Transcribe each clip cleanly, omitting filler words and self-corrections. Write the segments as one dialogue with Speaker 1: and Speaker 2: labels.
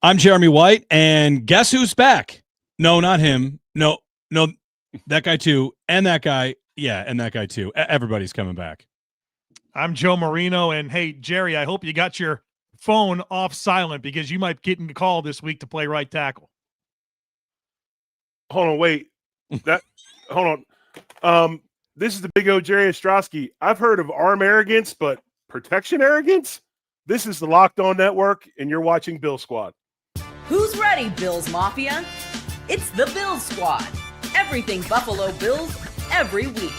Speaker 1: I'm Jeremy White, and guess who's back? No, not him. No, that guy too, and that guy. Yeah, and that guy too. Everybody's coming back.
Speaker 2: I'm Joe Marino, and hey, Jerry, I hope you got your phone off silent because you might get a call this week to play right tackle.
Speaker 3: Hold on, wait. Hold on. This is the big O Jerry Ostroski. I've heard of arm arrogance, but protection arrogance? This is the Locked On Network, and you're watching Bill Squad.
Speaker 4: Who's ready, Bills Mafia? It's the Bills Squad. Everything Buffalo Bills, every week.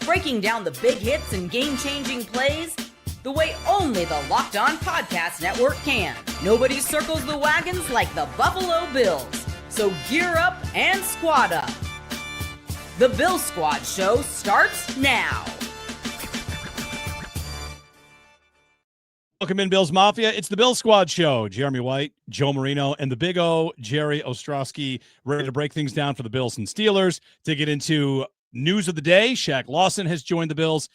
Speaker 4: Breaking down the big hits and game-changing plays the way only the Locked On Podcast Network can. Nobody circles the wagons like the Buffalo Bills. So gear up and squad up. The Bill Squad show starts now.
Speaker 1: Welcome in, Bills Mafia. It's the Bill Squad show. Jeremy White, Joe Marino, and the big O, Jerry Ostroski, ready to break things down for the Bills and Steelers. To get into news of the day, Shaq Lawson has joined the Bills.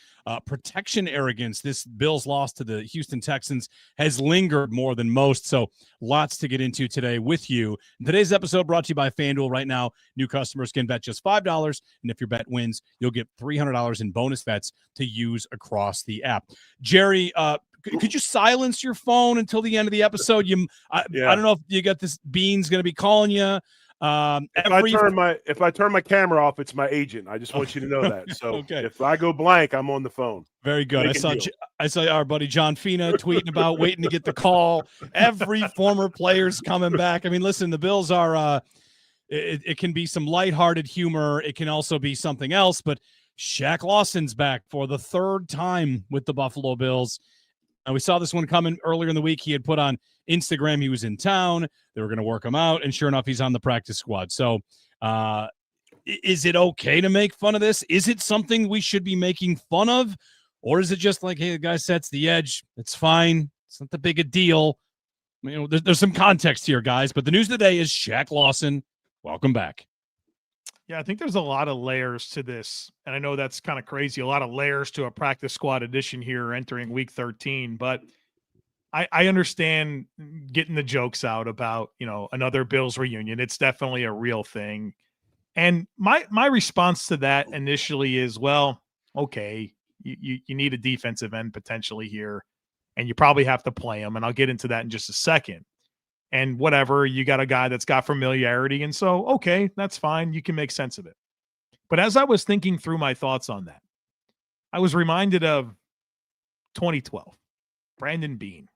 Speaker 1: Protection arrogance. This Bills loss to the Houston Texans has lingered more than most. So lots to get into today with you. Today's episode brought to you by FanDuel. Right now, new customers can bet just $5. And if your bet wins, you'll get $300 in bonus bets to use across the app. Jerry, could you silence your phone until the end of the episode? I don't know if you got this. Beane's going to be calling you.
Speaker 3: If I turn my camera off, it's my agent. I just want you to know that. So
Speaker 1: okay.
Speaker 3: If I go blank, I'm on the phone.
Speaker 1: Very good. I saw our buddy John Fina tweeting about waiting to get the call. Every former player's coming back. I mean, listen, the Bills are. It can be some lighthearted humor. It can also be something else. But Shaq Lawson's back for the third time with the Buffalo Bills. And we saw this one coming earlier in the week. He had put on Instagram he was in town. They were going to work him out. And sure enough, he's on the practice squad. So is it okay to make fun of this? Is it something we should be making fun of? Or is it just like, hey, the guy sets the edge. It's fine. It's not that big a deal. You know, there's some context here, guys. But the news today is Shaq Lawson. Welcome back.
Speaker 2: Yeah, I think there's a lot of layers to this. And I know that's kind of crazy. A lot of layers to a practice squad edition here entering week 13. But I understand getting the jokes out about, another Bills reunion. It's definitely a real thing. And my response to that initially is, well, okay, you need a defensive end potentially here, and you probably have to play him. And I'll get into that in just a second. And whatever, you got a guy that's got familiarity. And so, okay, that's fine. You can make sense of it. But as I was thinking through my thoughts on that, I was reminded of 2012, Brandon Beane,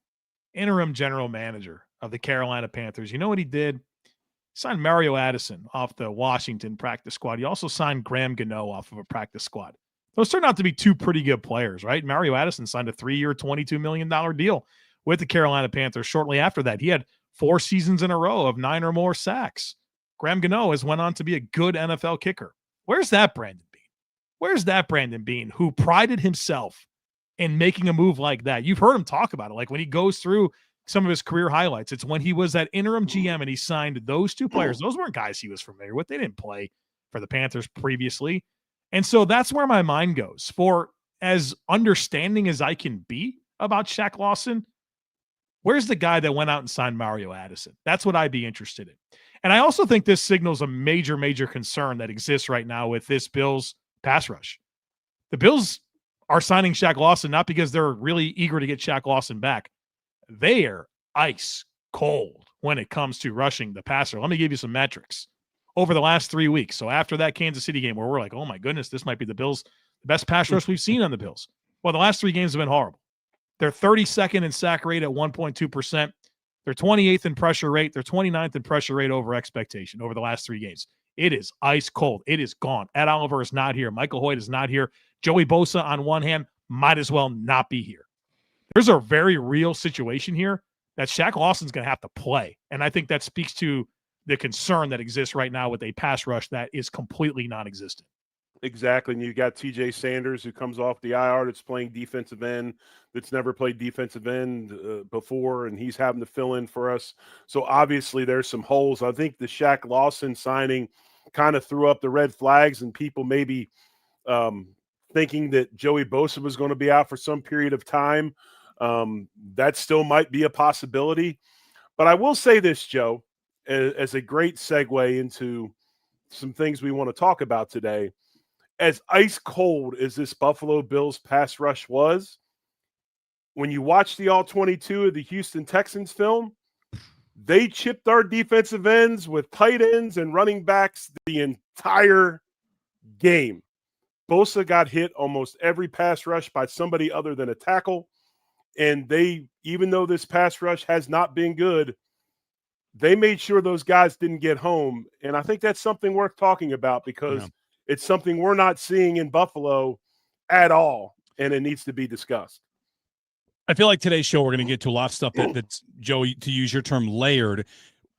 Speaker 2: interim general manager of the Carolina Panthers. You know what he did? He signed Mario Addison off the Washington practice squad. He also signed Graham Gano off of a practice squad. Those turned out to be two pretty good players, right? Mario Addison signed a 3-year, $22 million deal with the Carolina Panthers. Shortly after that, he had 4 seasons in a row of 9 or more sacks. Graham Gano has went on to be a good NFL kicker. Where's that Brandon Beane? Where's that Brandon Beane who prided himself in making a move like that? You've heard him talk about it. Like when he goes through some of his career highlights, it's when he was that interim GM and he signed those 2 players. Those weren't guys he was familiar with. They didn't play for the Panthers previously. And so that's where my mind goes. For as understanding as I can be about Shaq Lawson, where's the guy that went out and signed Mario Addison? That's what I'd be interested in. And I also think this signals a major, major concern that exists right now with this Bills pass rush. The Bills are signing Shaq Lawson not because they're really eager to get Shaq Lawson back. They are ice cold when it comes to rushing the passer. Let me give you some metrics. Over the last 3 weeks, so after that Kansas City game where we're like, oh my goodness, this might be the Bills' the best pass rush we've seen on the Bills. Well, the last 3 games have been horrible. They're 32nd in sack rate at 1.2%. They're 28th in pressure rate. They're 29th in pressure rate over expectation over the last 3 games. It is ice cold. It is gone. Ed Oliver is not here. Michael Hoyt is not here. Joey Bosa, on one hand, might as well not be here. There's a very real situation here that Shaq Lawson's going to have to play. And I think that speaks to the concern that exists right now with a pass rush that is completely non-existent.
Speaker 3: Exactly. And you got TJ Sanders who comes off the IR that's playing defensive end, that's never played defensive end before, and he's having to fill in for us. So obviously there's some holes. I think the Shaq Lawson signing kind of threw up the red flags, and people maybe thinking that Joey Bosa was going to be out for some period of time. That still might be a possibility. But I will say this, Joe, as a great segue into some things we want to talk about today. As ice cold as this Buffalo Bills pass rush was, when you watch the all 22 of the Houston Texans film, they chipped our defensive ends with tight ends and running backs the entire game. Bosa got hit almost every pass rush by somebody other than a tackle. And they, even though this pass rush has not been good, they made sure those guys didn't get home. And I think that's something worth talking about because it's something we're not seeing in Buffalo at all. And it needs to be discussed.
Speaker 1: I feel like today's show, we're going to get to a lot of stuff that's, Joe, to use your term, layered.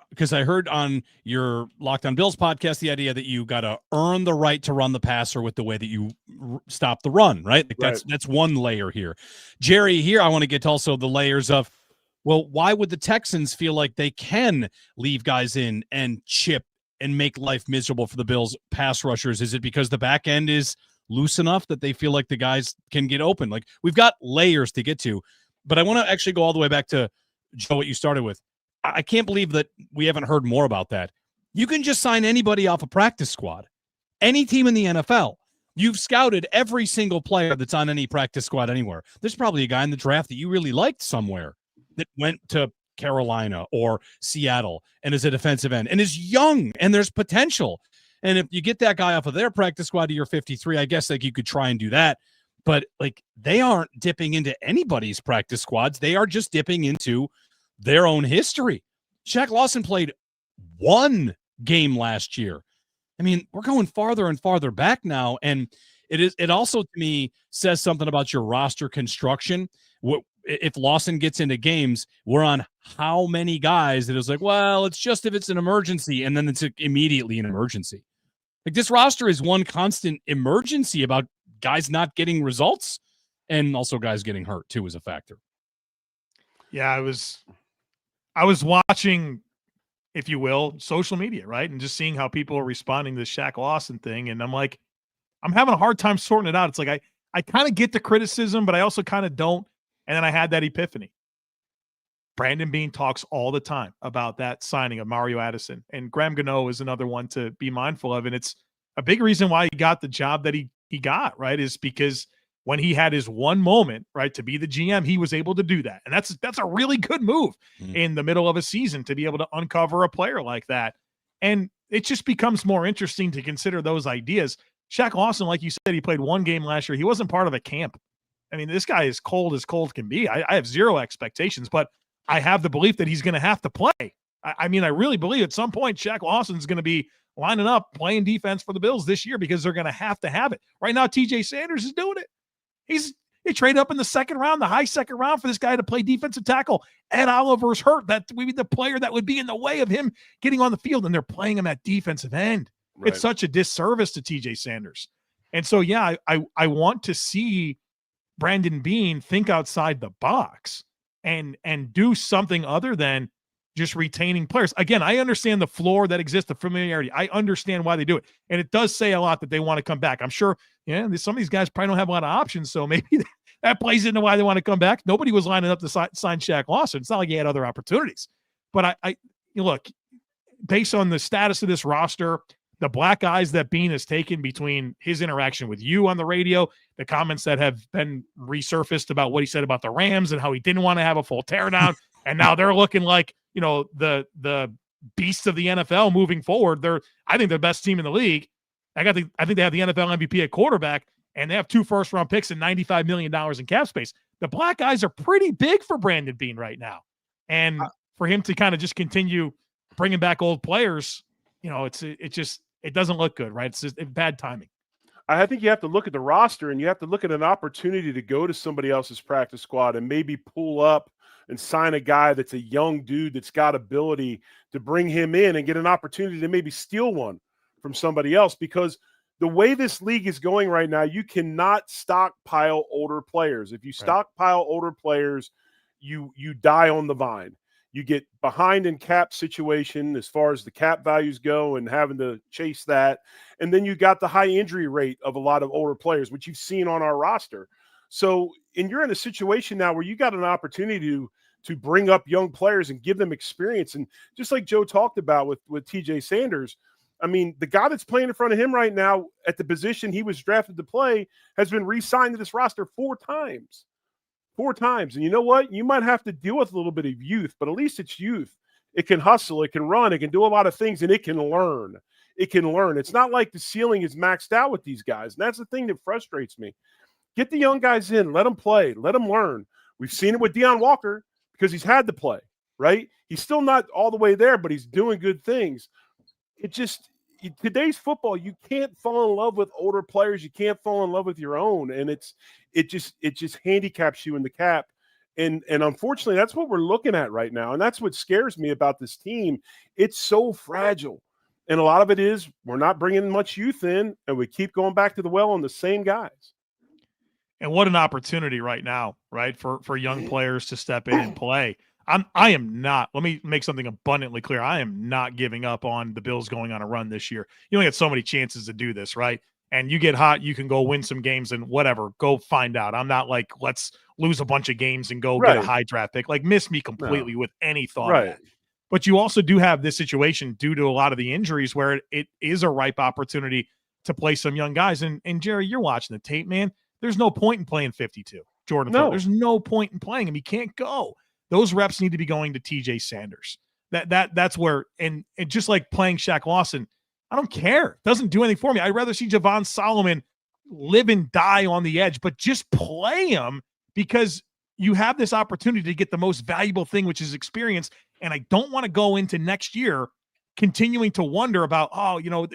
Speaker 1: Because I heard on your Locked On Bills podcast the idea that you got to earn the right to run the passer with the way that you stop the run, right? Like that's one layer here. Jerry, here I want to get to also the layers of, well, why would the Texans feel like they can leave guys in and chip and make life miserable for the Bills pass rushers? Is it because the back end is loose enough that they feel like the guys can get open? Like, we've got layers to get to, but I want to actually go all the way back to, Joe, what you started with. I can't believe that we haven't heard more about that. You can just sign anybody off a practice squad, any team in the NFL. You've scouted every single player that's on any practice squad anywhere. There's probably a guy in the draft that you really liked somewhere that went to Carolina or Seattle and is a defensive end and is young and there's potential. And if you get that guy off of their practice squad to your 53, I guess like you could try and do that. But like, they aren't dipping into anybody's practice squads. They are just dipping into their own history. Shaq Lawson played one game last year. I mean, we're going farther and farther back now. And it also, to me, says something about your roster construction. If Lawson gets into games, we're on how many guys that is like, well, it's just if it's an emergency, and then it's immediately an emergency. Like, this roster is one constant emergency about guys not getting results and also guys getting hurt too is a factor.
Speaker 2: Yeah, I was watching, if you will, social media, right? And just seeing how people are responding to the Shaq Lawson thing. And I'm like, I'm having a hard time sorting it out. It's like, I kind of get the criticism, but I also kind of don't. And then I had that epiphany. Brandon Beane talks all the time about that signing of Mario Addison. And Graham Gano is another one to be mindful of. And it's a big reason why he got the job that he got, right? Is because when he had his one moment, right, to be the GM, he was able to do that. And that's a really good move in the middle of a season to be able to uncover a player like that. And it just becomes more interesting to consider those ideas. Shaq Lawson, like you said, he played one game last year. He wasn't part of a camp. I mean, this guy is cold as cold can be. I have zero expectations, but I have the belief that he's going to have to play. I mean, I really believe at some point Shaq Lawson's going to be lining up, playing defense for the Bills this year because they're going to have it. Right now, TJ Sanders is doing it. They trade up in the second round, the high second round, for this guy to play defensive tackle. Ed Oliver's hurt. That would be the player that would be in the way of him getting on the field, and they're playing him at defensive end. Right. It's such a disservice to TJ Sanders. And so, yeah, I want to see Brandon Beane think outside the box and do something other than just retaining players. Again, I understand the floor that exists, the familiarity. I understand why they do it. And it does say a lot that they want to come back. I'm sure, some of these guys probably don't have a lot of options, so maybe that plays into why they want to come back. Nobody was lining up to sign Shaq Lawson. It's not like he had other opportunities. But I look, based on the status of this roster, the black eyes that Beane has taken between his interaction with you on the radio, the comments that have been resurfaced about what he said about the Rams and how he didn't want to have a full teardown, and now they're looking like, the beasts of the NFL moving forward. I think they're the best team in the league. I think they have the NFL MVP at quarterback, and they have 2 first-round picks and $95 million in cap space. The black eyes are pretty big for Brandon Beane right now. And for him to kind of just continue bringing back old players, it doesn't look good, right? It's just bad timing.
Speaker 3: I think you have to look at the roster, and you have to look at an opportunity to go to somebody else's practice squad and maybe pull up and sign a guy that's a young dude that's got ability to bring him in and get an opportunity to maybe steal one from somebody else. Because the way this league is going right now, you cannot stockpile older players. If you stockpile older players, you die on the vine. You get behind in cap situation as far as the cap values go and having to chase that. And then you got the high injury rate of a lot of older players, which you've seen on our roster. So, and you're in a situation now where you got an opportunity to bring up young players and give them experience. And just like Joe talked about with TJ Sanders, I mean, the guy that's playing in front of him right now at the position he was drafted to play has been re-signed to this roster 4 times. 4 times. And you know what? You might have to deal with a little bit of youth, but at least it's youth. It can hustle, it can run, it can do a lot of things, and it can learn. It can learn. It's not like the ceiling is maxed out with these guys. And that's the thing that frustrates me. Get the young guys in, let them play, let them learn. We've seen it with Deion Walker because he's had to play, right? He's still not all the way there, but he's doing good things. Today's football, you can't fall in love with older players. You can't fall in love with your own. And it just handicaps you in the cap. And unfortunately, that's what we're looking at right now. And that's what scares me about this team. It's so fragile. And a lot of it is we're not bringing much youth in, and we keep going back to the well on the same guys.
Speaker 2: And what an opportunity right now, right, for young players to step in and play. I am not, let me make something abundantly clear. I am not giving up on the Bills going on a run this year. You only get so many chances to do this, right? And you get hot, you can go win some games and whatever, go find out. I'm not like, let's lose a bunch of games and go get a high draft pick. Like, miss me completely with any thought of that. But you also do have this situation due to a lot of the injuries where it is a ripe opportunity to play some young guys. And Jerry, you're watching the tape, man. There's no point in playing 52. Jordan, there's no point in playing him. He can't go. Those reps need to be going to TJ Sanders. That's where, and just like playing Shaq Lawson, I don't care. It doesn't do anything for me. I'd rather see Javon Solomon live and die on the edge, but just play him because you have this opportunity to get the most valuable thing, which is experience. And I don't want to go into next year continuing to wonder about,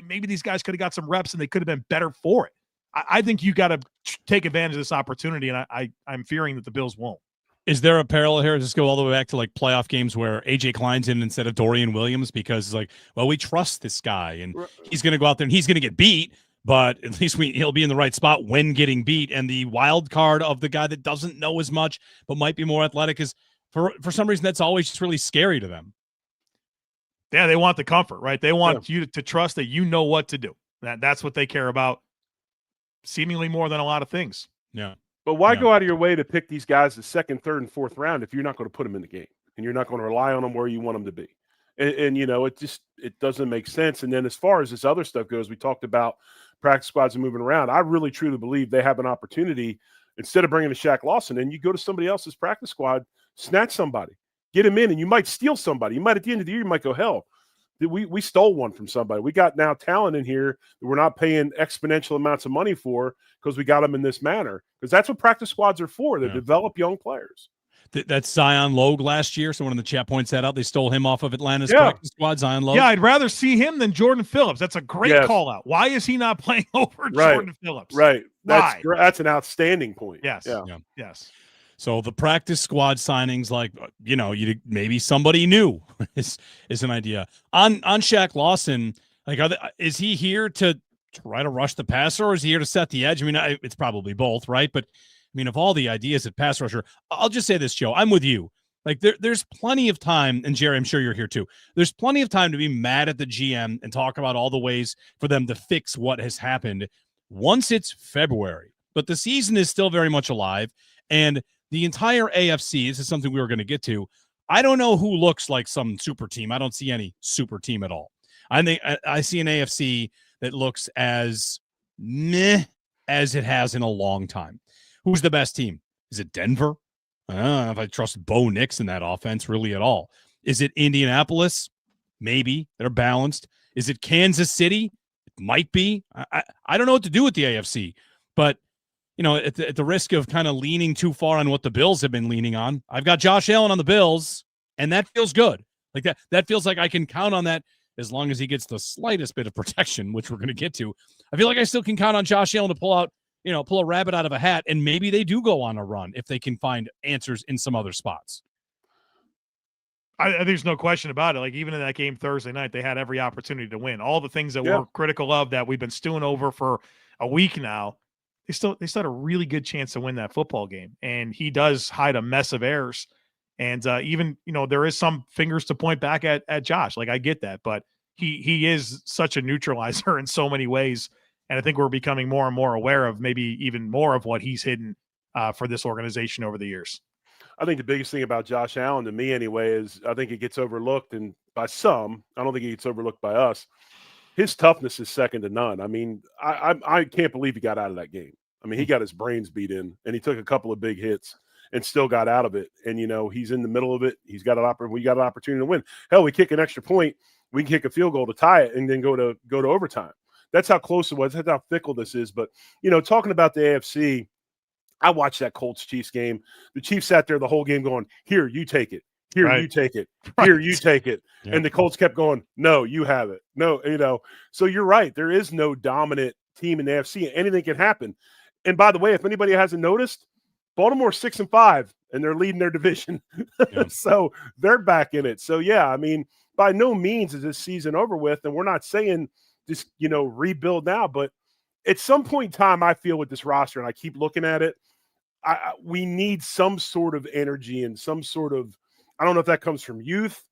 Speaker 2: maybe these guys could have got some reps and they could have been better for it. I think you got to take advantage of this opportunity, and I'm fearing that the Bills won't.
Speaker 1: Is there a parallel here? Does this go all the way back to like playoff games where AJ Klein's in instead of Dorian Williams because it's like, well, we trust this guy and he's going to go out there and he's going to get beat, but at least he'll be in the right spot when getting beat. And the wild card of the guy that doesn't know as much but might be more athletic is for some reason that's always just really scary to them.
Speaker 2: Yeah, they want the comfort, right? They want you to trust that you know what to do. That's what they care about, seemingly more than a lot of things.
Speaker 1: Yeah.
Speaker 3: But why go out of your way to pick these guys the second, third, and fourth round if you're not going to put them in the game and you're not going to rely on them where you want them to be? And it doesn't make sense. And then as far as this other stuff goes, we talked about practice squads and moving around. I really, truly believe they have an opportunity. Instead of bringing a Shaq Lawson in, you go to somebody else's practice squad, snatch somebody, get him in, and you might steal somebody. You might, at the end of the year, you might go, hell, we stole one from somebody. We got now talent in here that we're not paying exponential amounts of money for because we got them in this manner. Because that's what practice squads are for. They develop young players.
Speaker 1: That's Zion Logue last year. Someone in the chat points that out. They stole him off of Atlanta's practice squad, Zion Logue.
Speaker 2: Yeah, I'd rather see him than Jordan Phillips. That's a great call out. Why is he not playing over Jordan Phillips?
Speaker 3: Right. That's an outstanding point.
Speaker 2: Yes.
Speaker 3: Yeah.
Speaker 2: Yes.
Speaker 1: So the practice squad signings, like, maybe somebody new is an idea. On Shaq Lawson, like, is he here to try to rush the passer or is he here to set the edge? I mean, it's probably both, right? But, I mean, of all the ideas at pass rusher, I'll just say this, Joe, I'm with you. Like, there's plenty of time, and Jerry, I'm sure you're here too. There's plenty of time to be mad at the GM and talk about all the ways for them to fix what has happened once it's February. But the season is still very much alive, and the entire AFC, this is something we were going to get to. I don't know who looks like some super team. I don't see any super team at all. I see an AFC that looks as meh as it has in a long time. Who's the best team? Is it Denver? I don't know if I trust Bo Nix in that offense really at all. Is it Indianapolis? Maybe. They're balanced. Is it Kansas City? It might be. I don't know what to do with the AFC, but at the risk of kind of leaning too far on what the Bills have been leaning on, I've got Josh Allen on the Bills, and that feels good. Like that feels like I can count on that as long as he gets the slightest bit of protection, which we're going to get to. I feel like I still can count on Josh Allen to pull a rabbit out of a hat, and maybe they do go on a run if they can find answers in some other spots.
Speaker 2: I think there's no question about it. Like, even in that game Thursday night, they had every opportunity to win. All the things that we're critical of that we've been stewing over for a week now, they still had a really good chance to win that football game. And he does hide a mess of errors. And even, there is some fingers to point back at Josh. Like, I get that, but he is such a neutralizer in so many ways. And I think we're becoming more and more aware of maybe even more of what he's hidden for this organization over the years.
Speaker 3: I think the biggest thing about Josh Allen, to me anyway, is I think it gets overlooked, and by some, I don't think it gets overlooked by us. His toughness is second to none. I mean, I can't believe he got out of that game. I mean, he got his brains beat in, and he took a couple of big hits and still got out of it. And, he's in the middle of it. We got an opportunity to win. Hell, we kick an extra point. We can kick a field goal to tie it and then go to overtime. That's how close it was. That's how fickle this is. But, talking about the AFC, I watched that Colts-Chiefs game. The Chiefs sat there the whole game going, here, you take it. Here,
Speaker 2: right.
Speaker 3: you take it.
Speaker 2: Right.
Speaker 3: Here, you take it.
Speaker 1: Yeah.
Speaker 3: And the Colts kept going, no, you have it. No, So you're right. There is no dominant team in the AFC. Anything can happen. And by the way, if anybody hasn't noticed, Baltimore's 6-5, and they're leading their division.
Speaker 1: Yeah.
Speaker 3: So they're back in it. So, yeah, I mean, by no means is this season over with. And we're not saying just, rebuild now. But at some point in time, I feel with this roster, and I keep looking at it, we need some sort of energy and some sort of, I don't know if that comes from youth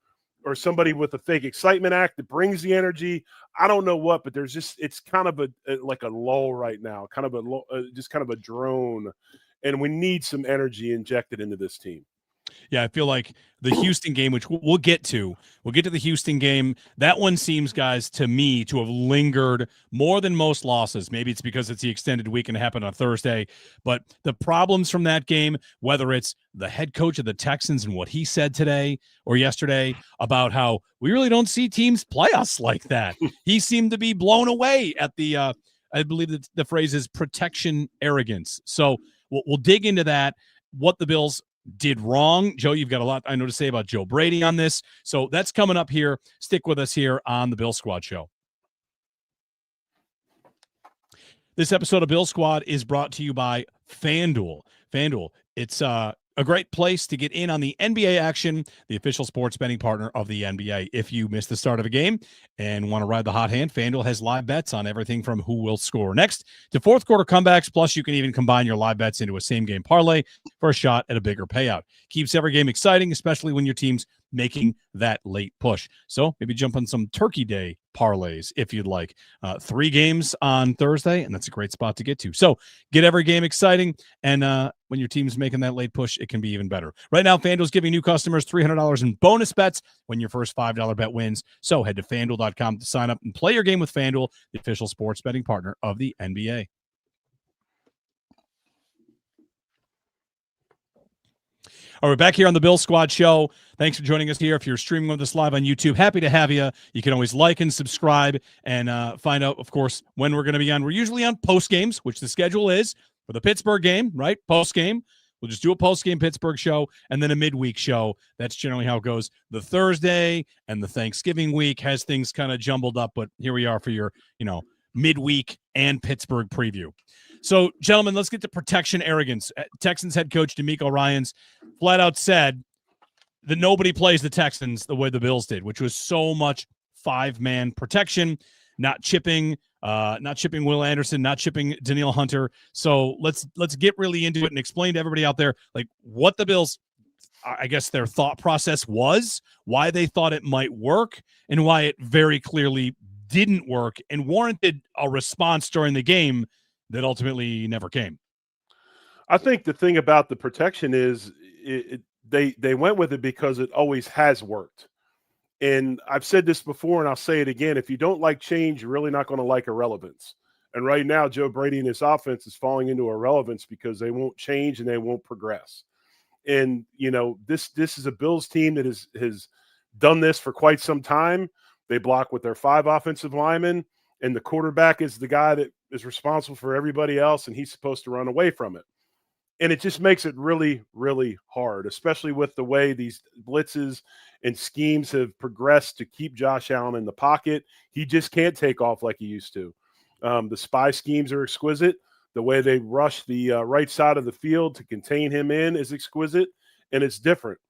Speaker 3: or somebody with a fake excitement act that brings the energy. I don't know what, but there's just, it's kind of like a lull right now, kind of just kind of a drone. And we need some energy injected into this team.
Speaker 1: Yeah, I feel like the Houston game, which we'll get to the Houston game. That one seems, guys, to me to have lingered more than most losses. Maybe it's because it's the extended week and it happened on Thursday. But the problems from that game, whether it's the head coach of the Texans and what he said today or yesterday about how we really don't see teams play us like that. He seemed to be blown away at the, I believe that the phrase is protection arrogance. So we'll dig into that, what the Bills did wrong. Joe, you've got a lot I know to say about Joe Brady on this. So that's coming up here. Stick with us here on the Bill Squad Show. This episode of Bill Squad is brought to you by FanDuel. FanDuel, it's a great place to get in on the NBA action, the official sports betting partner of the NBA. If you missed the start of a game and want to ride the hot hand, FanDuel has live bets on everything from who will score next to fourth quarter comebacks. Plus, you can even combine your live bets into a same-game parlay for a shot at a bigger payout. Keeps every game exciting, especially when your team's making that late push. So maybe jump on some Turkey Day parlays if you'd like. 3 games on Thursday, and that's a great spot to get to. So get every game exciting, and when your team's making that late push, it can be even better. Right now, FanDuel's giving new customers $300 in bonus bets when your first $5 bet wins. So head to FanDuel.com to sign up and play your game with FanDuel, the official sports betting partner of the NBA. All right, we're back here on the Bill Squad Show. Thanks for joining us here. If you're streaming with us live on YouTube, happy to have you. You can always like and subscribe and find out, of course, when we're going to be on. We're usually on post games, which the schedule is for the Pittsburgh game, right? Post game. We'll just do a post game Pittsburgh show and then a midweek show. That's generally how it goes. The Thursday and the Thanksgiving week has things kind of jumbled up, but here we are for your, midweek and Pittsburgh preview. So, gentlemen, let's get to protection arrogance. Texans head coach DeMeco Ryans flat out said that nobody plays the Texans the way the Bills did, which was so much 5-man protection, not chipping Will Anderson, not chipping Danielle Hunter. So let's get really into it and explain to everybody out there like what the Bills, I guess, their thought process was, why they thought it might work, and why it very clearly didn't work and warranted a response during the game that ultimately never came.
Speaker 3: I think the thing about the protection is they went with it because it always has worked. And I've said this before, and I'll say it again. If you don't like change, you're really not going to like irrelevance. And right now, Joe Brady and his offense is falling into irrelevance because they won't change and they won't progress. And, this is a Bills team that has done this for quite some time. They block with their 5 offensive linemen, and the quarterback is the guy that is responsible for everybody else, and he's supposed to run away from it. And it just makes it really, really hard, especially with the way these blitzes and schemes have progressed to keep Josh Allen in the pocket. He just can't take off like he used to. The spy schemes are exquisite. The way they rush the right side of the field to contain him in is exquisite, and it's different.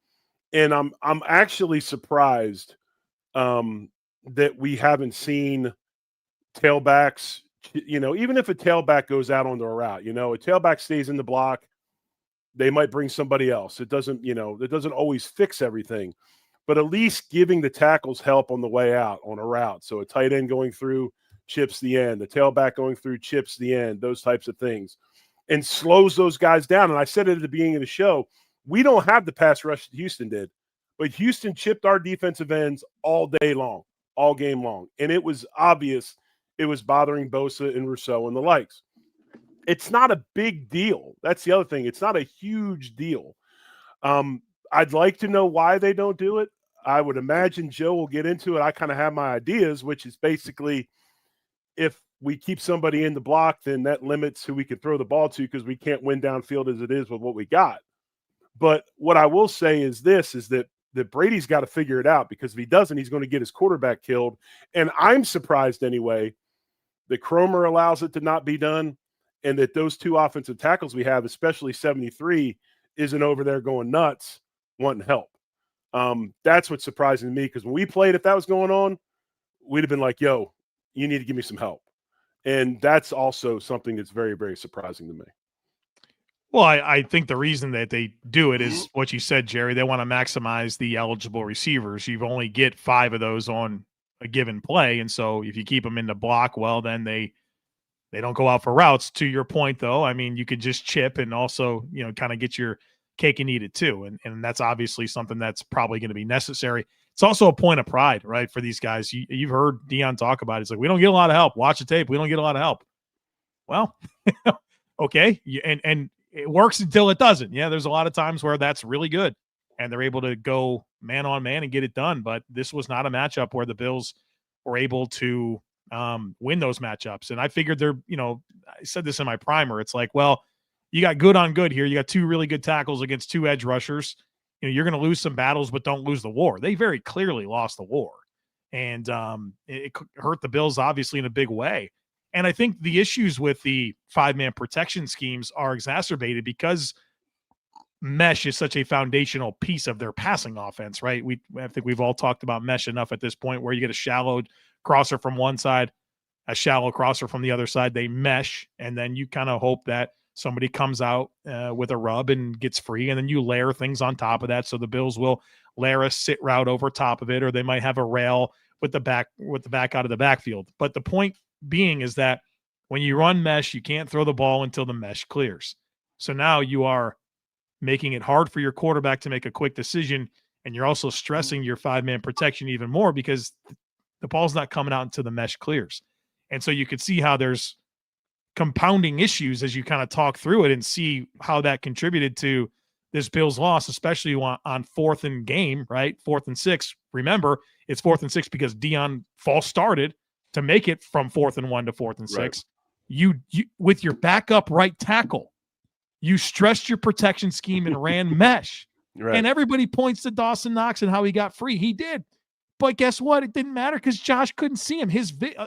Speaker 3: And I'm actually surprised that we haven't seen tailbacks. Even if a tailback goes out on the route, a tailback stays in the block, they might bring somebody else. It doesn't always fix everything, but at least giving the tackles help on the way out on a route. So a tight end going through chips the end, the tailback going through chips the end, those types of things, and slows those guys down. And I said it at the beginning of the show, We don't have the pass rush that Houston did, but Houston chipped our defensive ends all day long, all game long. And it was obvious it was bothering Bosa and Rousseau and the likes. It's not a big deal. That's the other thing. It's not a huge deal. I'd like to know why they don't do it. I would imagine Joe will get into it. I kind of have my ideas, which is basically if we keep somebody in the block, then that limits who we can throw the ball to because we can't win downfield as it is with what we got. But what I will say is this, is that Brady's got to figure it out, because if he doesn't, he's going to get his quarterback killed. And I'm surprised anyway that Cromer allows it to not be done, and that those two offensive tackles we have, especially 73, isn't over there going nuts wanting help. That's what's surprising to me, because when we played, if that was going on, we'd have been like, yo, you need to give me some help. And that's also something that's very, very surprising to me.
Speaker 2: Well, I think the reason that they do it is what you said, Jerry. They want to maximize the eligible receivers. You only get 5 of those on a given play. And so if you keep them in the block, well, then they don't go out for routes. To your point, though, I mean, you could just chip and also, kind of get your cake and eat it too. And that's obviously something that's probably going to be necessary. It's also a point of pride, right, for these guys. You've heard Deion talk about it. It's like, we don't get a lot of help. Watch the tape. We don't get a lot of help. Well, okay. And it works until it doesn't. Yeah, there's a lot of times where that's really good, and they're able to go man on man and get it done. But this was not a matchup where the Bills were able to win those matchups. And I figured I said this in my primer. It's like, well, you got good on good here. You got 2 really good tackles against 2 edge rushers. You're going to lose some battles, but don't lose the war. They very clearly lost the war. And it hurt the Bills, obviously, in a big way. And I think the issues with the 5-man protection schemes are exacerbated because mesh is such a foundational piece of their passing offense, right? I think we've all talked about mesh enough at this point, where you get a shallow crosser from one side, a shallow crosser from the other side. They mesh, and then you kind of hope that somebody comes out with a rub and gets free, and then you layer things on top of that. So the Bills will layer a sit route over top of it, or they might have a rail with the back out of the backfield. But the point being is that when you run mesh, you can't throw the ball until the mesh clears. So now you are making it hard for your quarterback to make a quick decision, and you're also stressing your 5-man protection even more because the ball's not coming out until the mesh clears. And so you could see how there's compounding issues as you kind of talk through it and see how that contributed to this Bills loss, especially on 4th and game, right? 4th and 6. Remember, it's 4th and 6 because Deion false started to make it from 4th and 1 to 4th and 6.
Speaker 3: Right.
Speaker 2: You with your backup right tackle, you stressed your protection scheme and ran mesh.
Speaker 3: Right.
Speaker 2: And everybody points to Dawson Knox and how he got free. He did. But guess what? It didn't matter because Josh couldn't see him.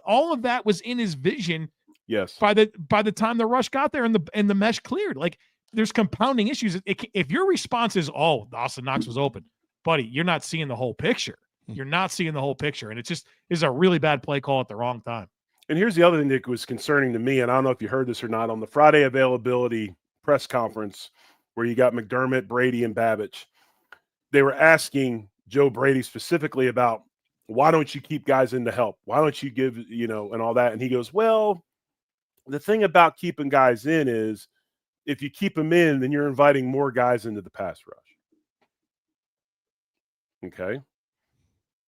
Speaker 2: All of that was in his vision.
Speaker 3: Yes.
Speaker 2: By the time the rush got there and the mesh cleared, like there's compounding issues. If your response is, "Oh, Dawson Knox was open," buddy, you're not seeing the whole picture. You're not seeing the whole picture, and it's a really bad play call at the wrong time.
Speaker 3: And here's the other thing that was concerning to me, and I don't know if you heard this or not, on the Friday availability press conference where you got McDermott, Brady, and Babbage, they were asking Joe Brady specifically about, why don't you keep guys in to help? Why don't you give, and all that? And he goes, well, the thing about keeping guys in is if you keep them in, then you're inviting more guys into the pass rush. Okay.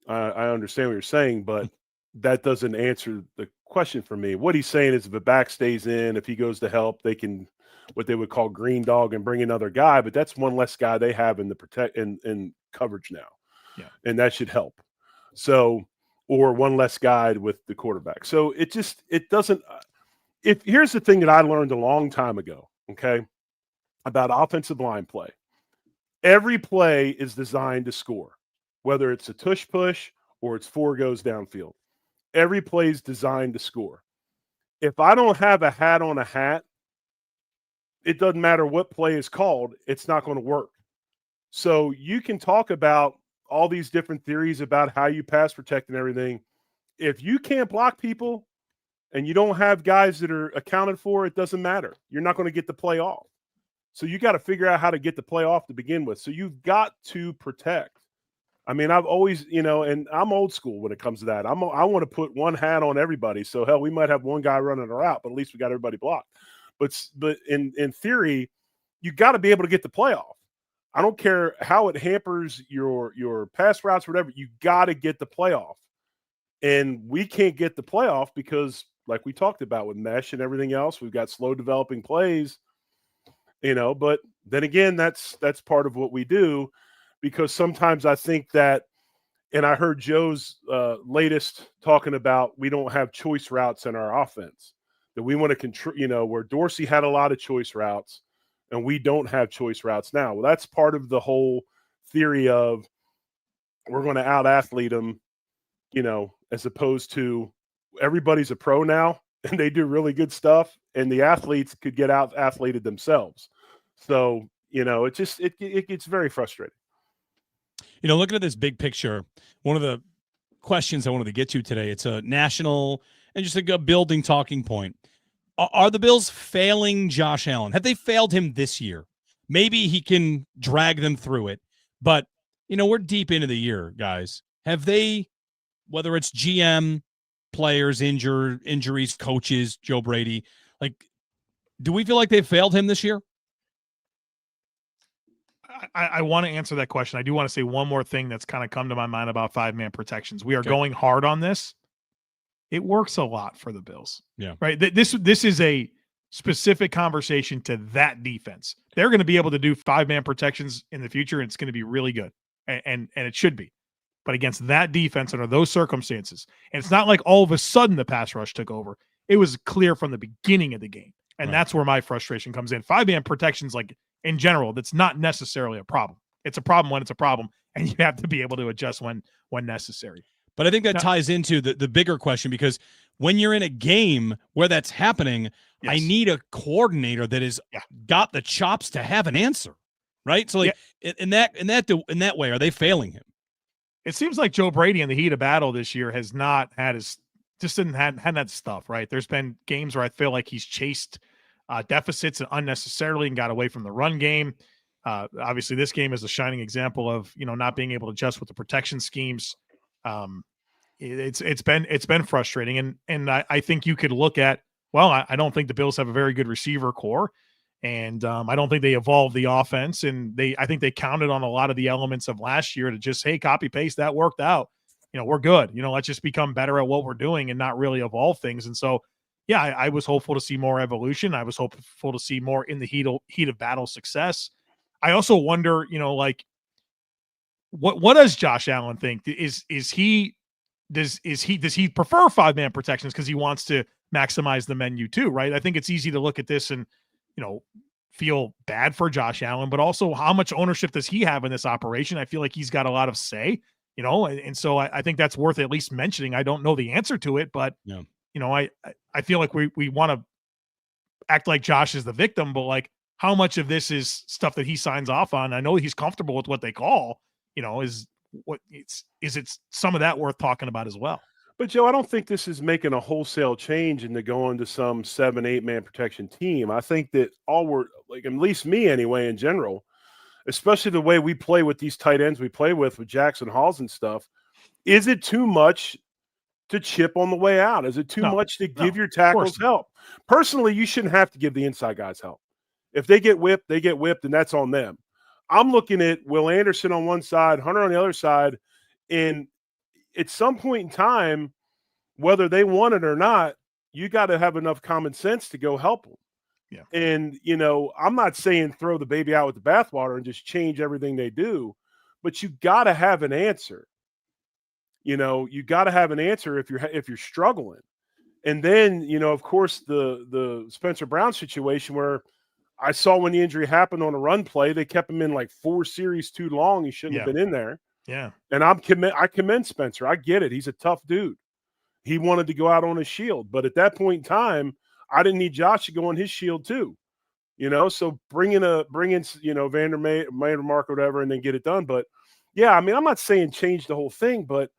Speaker 3: I understand what you're saying, but that doesn't answer the question for me. What he's saying is if a back stays in, if he goes to help, they can, what they would call green dog and bring another guy, but that's one less guy they have in the in coverage now.
Speaker 2: Yeah. And
Speaker 3: that should help. So, or one less guy with the quarterback. So it doesn't, here's the thing that I learned a long time ago, okay, about offensive line play. Every play is designed to score, whether it's a tush push or it's 4 goes downfield. Every play is designed to score. If I don't have a hat on a hat, it doesn't matter what play is called, it's not going to work. So you can talk about all these different theories about how you pass protect and everything. If you can't block people and you don't have guys that are accounted for, it doesn't matter. You're not going to get the play off. So you got to figure out how to get the play off to begin with. So you've got to protect. I mean, I've always, and I'm old school when it comes to that. I want to put one hat on everybody. So hell, we might have one guy running a route, but at least we got everybody blocked. But in theory, you got to be able to get the play off. I don't care how it hampers your pass routes, or whatever. You got to get the playoff, and we can't get the playoff because, like we talked about with mesh and everything else, we've got slow developing plays. But then again, that's part of what we do, because sometimes I think that, and I heard Joe's latest talking about we don't have choice routes in our offense, that we want to control, where Dorsey had a lot of choice routes and we don't have choice routes now. Well, that's part of the whole theory of we're going to out-athlete them, as opposed to everybody's a pro now and they do really good stuff, and the athletes could get out-athleted themselves. So, it gets very frustrating.
Speaker 1: Looking at this big picture, one of the questions I wanted to get to today, it's a national and just a building talking point. Are the Bills failing Josh Allen? Have they failed him this year? Maybe he can drag them through it, but we're deep into the year, guys. Have they, whether it's GM, players, injuries, coaches, Joe Brady, do we feel like they've failed him this year?
Speaker 2: I want to answer that question. I do want to say one more thing that's kind of come to my mind about 5-man protections. We are going hard on this. It works a lot for the Bills. Yeah. Right. This is a specific conversation to that defense. They're going to be able to do 5-man protections in the future, and it's going to be really good. And it should be. But against that defense under those circumstances, and it's not like all of a sudden the pass rush took over. It was clear from the beginning of the game. And that's where my frustration comes in. 5-man protections, in general, that's not necessarily a problem. It's a problem when it's a problem, and you have to be able to adjust when necessary.
Speaker 1: But I think that ties into the bigger question, because when you're in a game where that's happening, I need a coordinator that has got the chops to have an answer, right? So in that way, are they failing him?
Speaker 2: It seems like Joe Brady in the heat of battle this year has not had hadn't that stuff, right? There's been games where I feel like he's chased deficits unnecessarily and got away from the run game. Obviously, this game is a shining example of not being able to adjust with the protection schemes. It's been frustrating, and I think you could look at, I don't think the Bills have a very good receiver core, and I don't think they evolved the offense, and I think they counted on a lot of the elements of last year to just, hey, copy paste, that worked out. We're good. Let's just become better at what we're doing and not really evolve things. And so, I was hopeful to see more evolution. I was hopeful to see more in the heat of battle success. I also wonder, what does Josh Allen think? Does he prefer 5-man protections because he wants to maximize the menu too, right? I think it's easy to look at this and, feel bad for Josh Allen, but also how much ownership does he have in this operation? I feel like he's got a lot of say, and so I think that's worth at least mentioning. I don't know the answer to it, but I feel like we want to act like Josh is the victim, but how much of this is stuff that he signs off on? I know he's comfortable with what they call, is it some of that worth talking about as well?
Speaker 3: But Joe, I don't think this is making a wholesale change into going to some 7-8 man protection team. I think that at least me anyway, in general, especially the way we play with these tight ends we play with Jackson Halls and stuff, is it too much to chip on the way out? Is it too much to give your tackles help? Personally, you shouldn't have to give the inside guys help. If they get whipped, and that's on them. I'm looking at Will Anderson on one side, Hunter on the other side, and at some point in time, whether they want it or not, you got to have enough common sense to go help them. Yeah. And, I'm not saying throw the baby out with the bathwater and just change everything they do, but you got to have an answer. You got to have an answer if you're struggling. And then, of course, the Spencer Brown situation where I saw when the injury happened on a run play, they kept him in 4 series too long. He shouldn't have been in there.
Speaker 2: Yeah.
Speaker 3: And I commend Spencer. I get it. He's a tough dude. He wanted to go out on his shield. But at that point in time, I didn't need Josh to go on his shield too. So bring in Vandermark or whatever and then get it done. But yeah, I'm not saying change the whole thing, but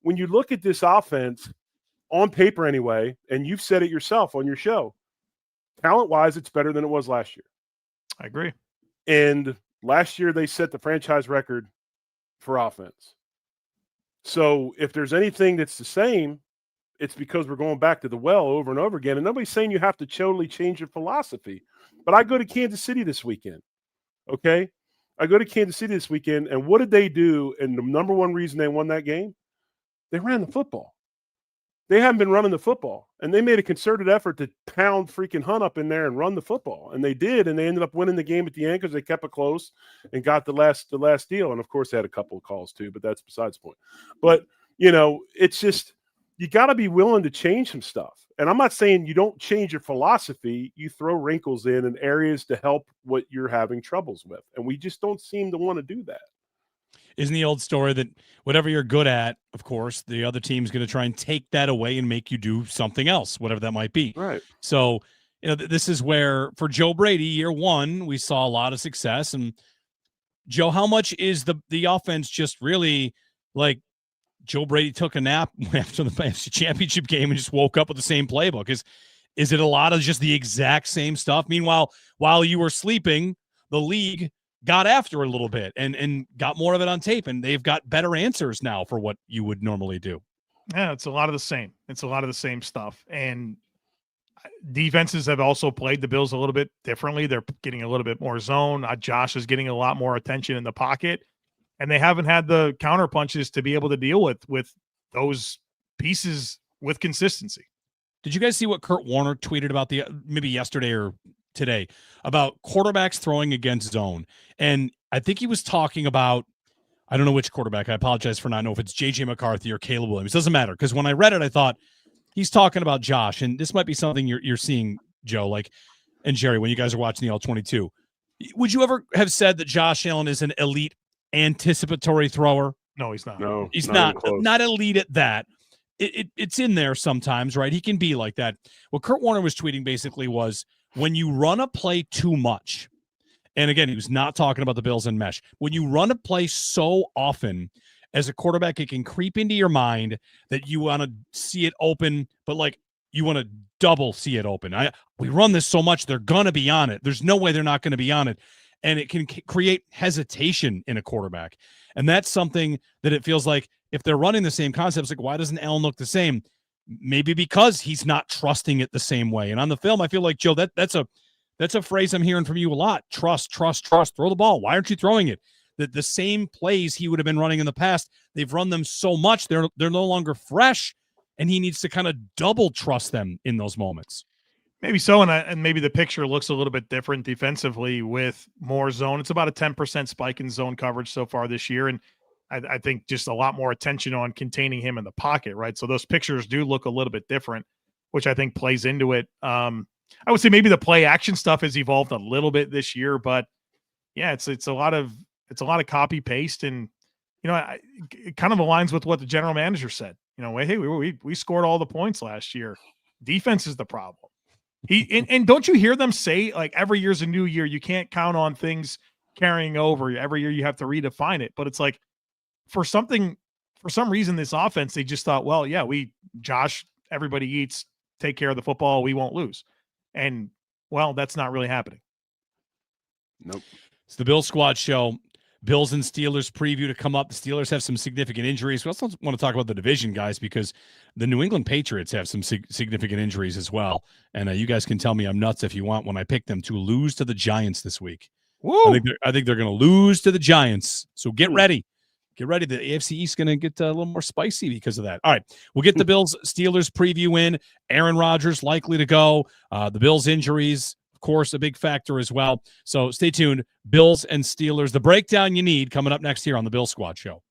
Speaker 3: when you look at this offense on paper anyway, and you've said it yourself on your show, talent-wise, it's better than it was last year.
Speaker 2: I agree.
Speaker 3: And last year they set the franchise record for offense. So if there's anything that's the same, it's because we're going back to the well over and over again. And nobody's saying you have to totally change your philosophy. But I go to Kansas City this weekend, okay? I go to Kansas City this weekend, and what did they do? And the number one reason they won that game, they ran the football. They haven't been running the football, and they made a concerted effort to pound freaking Hunt up in there and run the football, and they did, and they ended up winning the game at the end because they kept it close and got the last deal. And of course, they had a couple of calls too, but that's besides the point. But it's just you got to be willing to change some stuff. And I'm not saying you don't change your philosophy; you throw wrinkles in areas to help what you're having troubles with, and we just don't seem to want to do that.
Speaker 1: Isn't the old story that whatever you're good at, of course, the other team's going to try and take that away and make you do something else, whatever that might be.
Speaker 3: Right.
Speaker 1: So, this is where for Joe Brady, year one, we saw a lot of success. And Joe, how much is the offense just really like Joe Brady took a nap after the AFC Championship game and just woke up with the same playbook? Is it a lot of just the exact same stuff? Meanwhile, while you were sleeping, the league got after it a little bit and got more of it on tape, and they've got better answers now for what you would normally do.
Speaker 2: Yeah, it's a lot of the same. It's a lot of the same stuff. And defenses have also played the Bills a little bit differently. They're getting a little bit more zone. Josh is getting a lot more attention in the pocket, and they haven't had the counter punches to be able to deal with those pieces with consistency.
Speaker 1: Did you guys see what Kurt Warner tweeted about maybe yesterday or today about quarterbacks throwing against zone? And I think he was talking about, I don't know which quarterback. I apologize for not knowing if it's JJ McCarthy or Caleb Williams. It doesn't matter, because when I read it, I thought he's talking about Josh. And this might be something you're seeing, Joe, and Jerry, when you guys are watching the All-22. Would you ever have said that Josh Allen is an elite anticipatory thrower?
Speaker 2: No, he's not.
Speaker 3: No,
Speaker 1: he's not elite at that. It's in there sometimes, right? He can be like that. What Kurt Warner was tweeting basically was, when you run a play too much, and again, he was not talking about the Bills and mesh. When you run a play so often as a quarterback, it can creep into your mind that you want to see it open, but you want to double see it open. We run this so much, they're going to be on it. There's no way they're not going to be on it. And it can create hesitation in a quarterback. And that's something that it feels like if they're running the same concepts, why doesn't Allen look the same? Maybe because he's not trusting it the same way. And on the film, I feel like, Joe, that's a phrase I'm hearing from you a lot. Trust, throw the ball. Why aren't you throwing it? The same plays he would have been running in the past, they've run them so much, they're no longer fresh, and he needs to kind of double trust them in those moments.
Speaker 2: Maybe so, and maybe the picture looks a little bit different defensively with more zone. It's about a 10% spike in zone coverage so far this year, and I think just a lot more attention on containing him in the pocket, right? So those pictures do look a little bit different, which I think plays into it. I would say maybe the play action stuff has evolved a little bit this year, but yeah, it's a lot of copy paste, and it kind of aligns with what the general manager said. Hey, we scored all the points last year. Defense is the problem. And don't you hear them say, every year's a new year, you can't count on things carrying over. Every year you have to redefine it. But it's for some reason, this offense, they just thought, well, yeah, Josh, everybody eats, take care of the football, we won't lose. And well, that's not really happening.
Speaker 3: Nope.
Speaker 1: It's the Bill Squad Show. Bills and Steelers preview to come up. The Steelers have some significant injuries. We also want to talk about the division, guys, because the New England Patriots have some significant injuries as well. And you guys can tell me I'm nuts if you want when I pick them to lose to the Giants this week.
Speaker 2: Woo!
Speaker 1: I think they're going to lose to the Giants. So get ready. Get ready. The AFC East is going to get a little more spicy because of that. All right. We'll get the Bills-Steelers preview in. Aaron Rodgers likely to go. The Bills injuries, of course, a big factor as well. So stay tuned. Bills and Steelers, the breakdown you need coming up next here on the Bill Squad Show.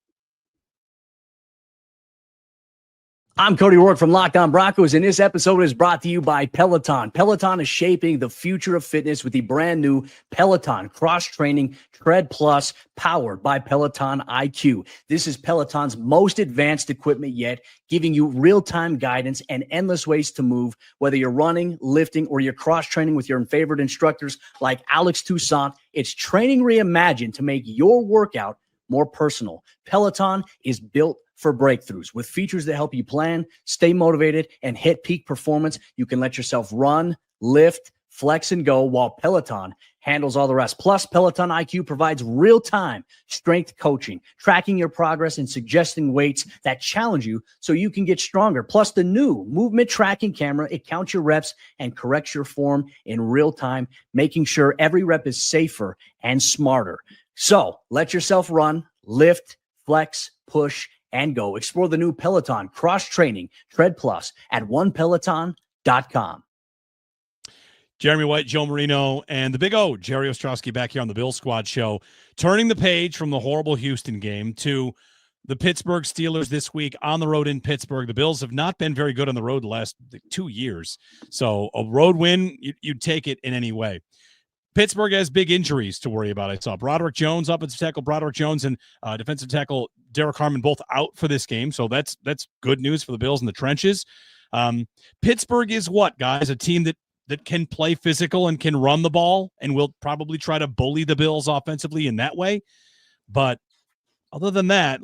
Speaker 5: I'm Cody Rourke from Locked On Broncos, and this episode is brought to you by Peloton. Peloton is shaping the future of fitness with the brand new Peloton Cross-Training Tread Plus, powered by Peloton IQ. This is Peloton's most advanced equipment yet, giving you real-time guidance and endless ways to move, whether you're running, lifting, or you're cross-training with your favorite instructors like Alex Toussaint. It's training reimagined to make your workout more personal. Peloton is built for breakthroughs with features that help you plan, stay motivated, and hit peak performance. You can let yourself run, lift, flex, and go while Peloton handles all the rest. Plus, Peloton IQ provides real-time strength coaching, tracking your progress and suggesting weights that challenge you so you can get stronger. Plus, the new movement tracking camera, it counts your reps and corrects your form in real time, making sure every rep is safer and smarter. So let yourself run, lift, flex, push, and go. Explore the new Peloton cross-training Tread Plus at onepeloton.com.
Speaker 1: Jeremy White, Joe Marino, and the big O, Jerry Ostroski, back here on the Bill Squad show, turning the page from the horrible Houston game to the Pittsburgh Steelers this week on the road in Pittsburgh. The Bills have not been very good on the road the last 2 years. So a road win, you'd take it in any way. Pittsburgh has big injuries to worry about. I saw Broderick Jones, offensive tackle Broderick Jones, and defensive tackle Derek Harmon both out for this game. So that's good news for the Bills in the trenches. Pittsburgh is what, guys? A team that can play physical and can run the ball and will probably try to bully the Bills offensively in that way. But other than that,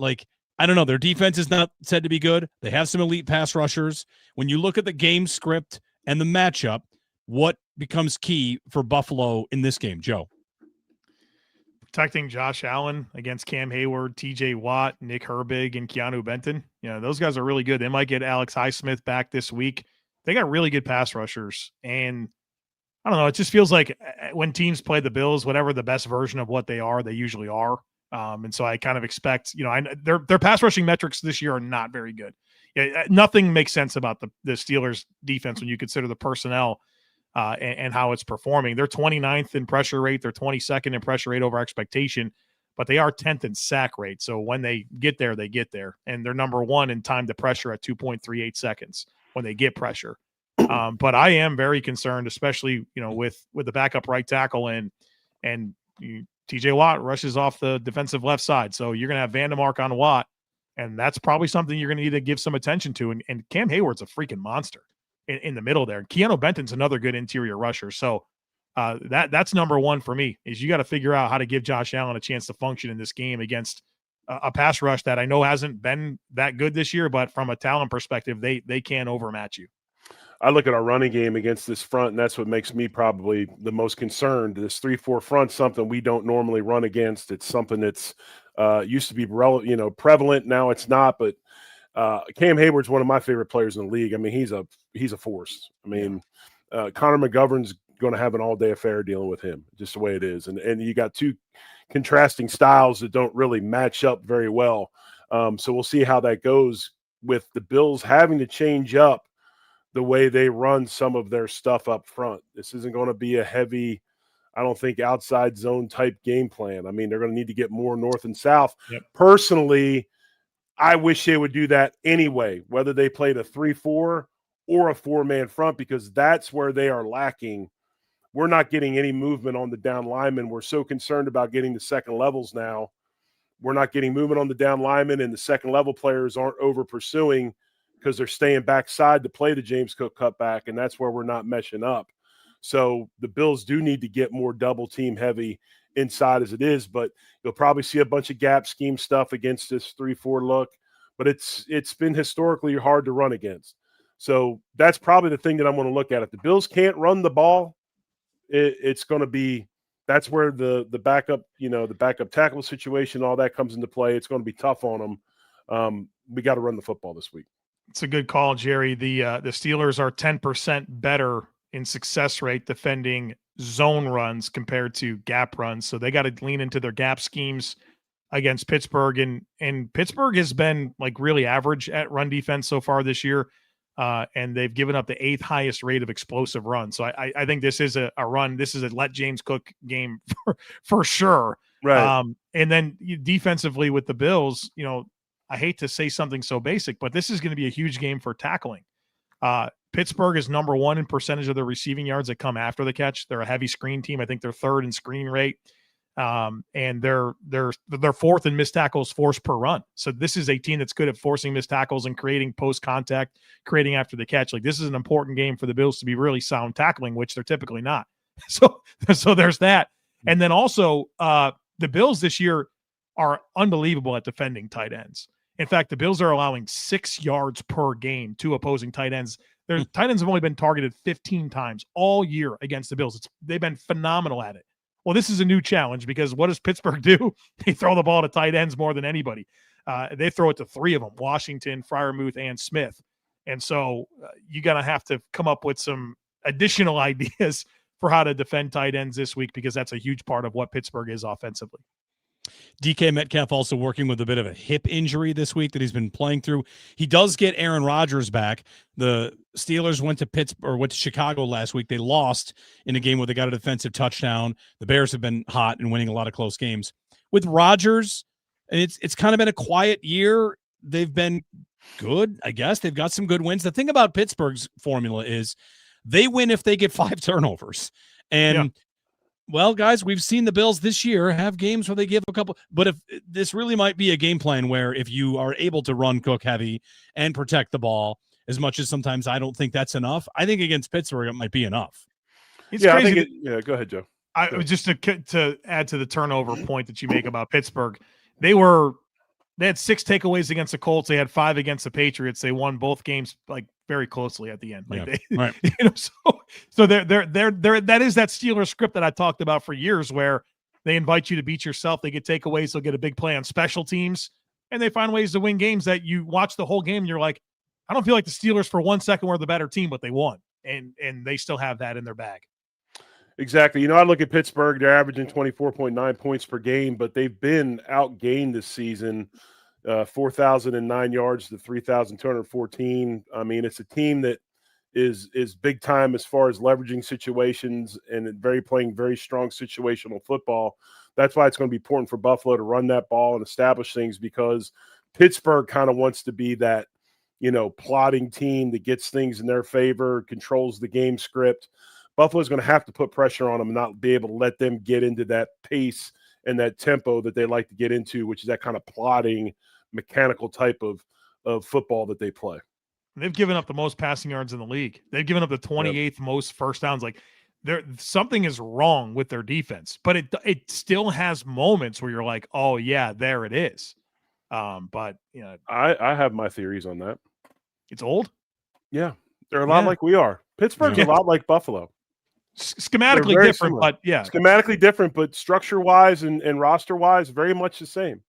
Speaker 1: I don't know. Their defense is not said to be good. They have some elite pass rushers. When you look at the game script and the matchup, what becomes key for Buffalo in this game, Joe?
Speaker 2: Protecting Josh Allen against Cam Hayward, TJ Watt, Nick Herbig, and Keanu Benton. Those guys are really good. They might get Alex Highsmith back this week. They got really good pass rushers. And I don't know, it just feels like when teams play the Bills, whatever the best version of what they are, they usually are. And so I kind of expect, their pass rushing metrics this year are not very good. Nothing makes sense about the Steelers defense when you consider the personnel and how it's performing. They're 29th in pressure rate. They're 22nd in pressure rate over expectation, but they are 10th in sack rate. So when they get there, they get there. And they're number 1 in time to pressure at 2.38 seconds when they get pressure. But I am very concerned, especially, with the backup right tackle and TJ Watt rushes off the defensive left side. So you're going to have Vandermark on Watt, and that's probably something you're going to need to give some attention to. And Cam Hayward's a freaking monster in the middle there. And Keanu Benton's another good interior rusher. So that's number 1 for me, is you got to figure out how to give Josh Allen a chance to function in this game against a pass rush that I know hasn't been that good this year, but from a talent perspective, they can overmatch you.
Speaker 3: I look at our running game against this front, and that's what makes me probably the most concerned. This 3-4 front, something we don't normally run against. It's something that's used to be prevalent. Now it's not, but Cam Hayward's one of my favorite players in the league. I mean, he's a force. I mean, Connor McGovern's going to have an all-day affair dealing with him, just the way it is. And you got two contrasting styles that don't really match up very well. So we'll see how that goes with the Bills having to change up the way they run some of their stuff up front. This isn't going to be a heavy, I don't think, outside zone type game plan. I mean, they're going to need to get more north and south.
Speaker 2: Yep.
Speaker 3: Personally, I wish they would do that anyway, whether they played a 3-4 or a 4-man front, because that's where they are lacking. We're not getting any movement on the down linemen. We're so concerned about getting the second levels now. We're not getting movement on the down linemen, and the second level players aren't over pursuing because they're staying backside to play the James Cook cutback, and that's where we're not meshing up. So the Bills do need to get more double team heavy inside as it is, but you'll probably see a bunch of gap scheme stuff against this 3-4 look, but it's been historically hard to run against. So that's probably the thing that I'm going to look at. If the Bills can't run the ball, it's going to be, that's where the backup, the backup tackle situation, all that comes into play. It's going to be tough on them. We got to run the football this week.
Speaker 2: It's a good call, Jerry. The Steelers are 10% better in success rate defending zone runs compared to gap runs. So they got to lean into their gap schemes against Pittsburgh. And Pittsburgh has been really average at run defense so far this year. And they've given up the 8th highest rate of explosive runs. So I think this is a run. This is a let James Cook game for sure.
Speaker 3: Right.
Speaker 2: And then defensively with the Bills, I hate to say something so basic, but this is going to be a huge game for tackling. Pittsburgh is number 1 in percentage of their receiving yards that come after the catch. They're a heavy screen team. I think they're 3rd in screen rate. And they're 4th in missed tackles forced per run. So this is a team that's good at forcing missed tackles and creating post contact, creating after the catch. This is an important game for the Bills to be really sound tackling, which they're typically not. So there's that. And then also the Bills this year are unbelievable at defending tight ends. In fact, the Bills are allowing 6 yards per game to opposing tight ends. Their tight ends have only been targeted 15 times all year against the Bills. They've been phenomenal at it. Well, this is a new challenge because what does Pittsburgh do? They throw the ball to tight ends more than anybody. They throw it to 3 of them, Washington, Freiermuth, and Smith. And so you're going to have to come up with some additional ideas for how to defend tight ends this week, because that's a huge part of what Pittsburgh is offensively.
Speaker 1: DK Metcalf also working with a bit of a hip injury this week that he's been playing through. He does get Aaron Rodgers back. The Steelers went to Chicago last week. They lost in a game where they got a defensive touchdown. The Bears have been hot and winning a lot of close games. With Rodgers, and it's kind of been a quiet year. They've been good, I guess. They've got some good wins. The thing about Pittsburgh's formula is they win if they get 5 turnovers. And well, guys, we've seen the Bills this year have games where they give a couple, but if this really might be a game plan where if you are able to run Cook heavy and protect the ball, as much as sometimes I don't think that's enough, I think against Pittsburgh it might be enough.
Speaker 2: It's crazy.
Speaker 3: Go ahead, Joe.
Speaker 2: Just to add to the turnover point that you make about Pittsburgh, they had 6 takeaways against the Colts. They had 5 against the Patriots. They won both games like very closely at the end.
Speaker 1: Right.
Speaker 2: So they're that is that Steelers script that I talked about for years, where they invite you to beat yourself. They get takeaways. They'll get a big play on special teams, and they find ways to win games that you watch the whole game and you're like, I don't feel like the Steelers for 1 second were the better team, but they won, and they still have that in their bag.
Speaker 3: Exactly. I look at Pittsburgh, they're averaging 24.9 points per game, but they've been outgained this season, 4,009 yards to 3,214. I mean, it's a team that is big time as far as leveraging situations and playing very strong situational football. That's why it's going to be important for Buffalo to run that ball and establish things, because Pittsburgh kind of wants to be that, plotting team that gets things in their favor, controls the game script. Buffalo's going to have to put pressure on them and not be able to let them get into that pace and that tempo that they like to get into, which is that kind of plotting, mechanical type of football that they play.
Speaker 2: They've given up the most passing yards in the league. They've given up the 28th most first downs. Like, something is wrong with their defense, but it still has moments where you're like, oh yeah, there it is. But
Speaker 3: I have my theories on that.
Speaker 2: It's old.
Speaker 3: Yeah, they're a lot like we are. Pittsburgh's a lot like Buffalo.
Speaker 2: Schematically different, similar. But
Speaker 3: schematically different, but structure-wise and roster-wise, very much the same.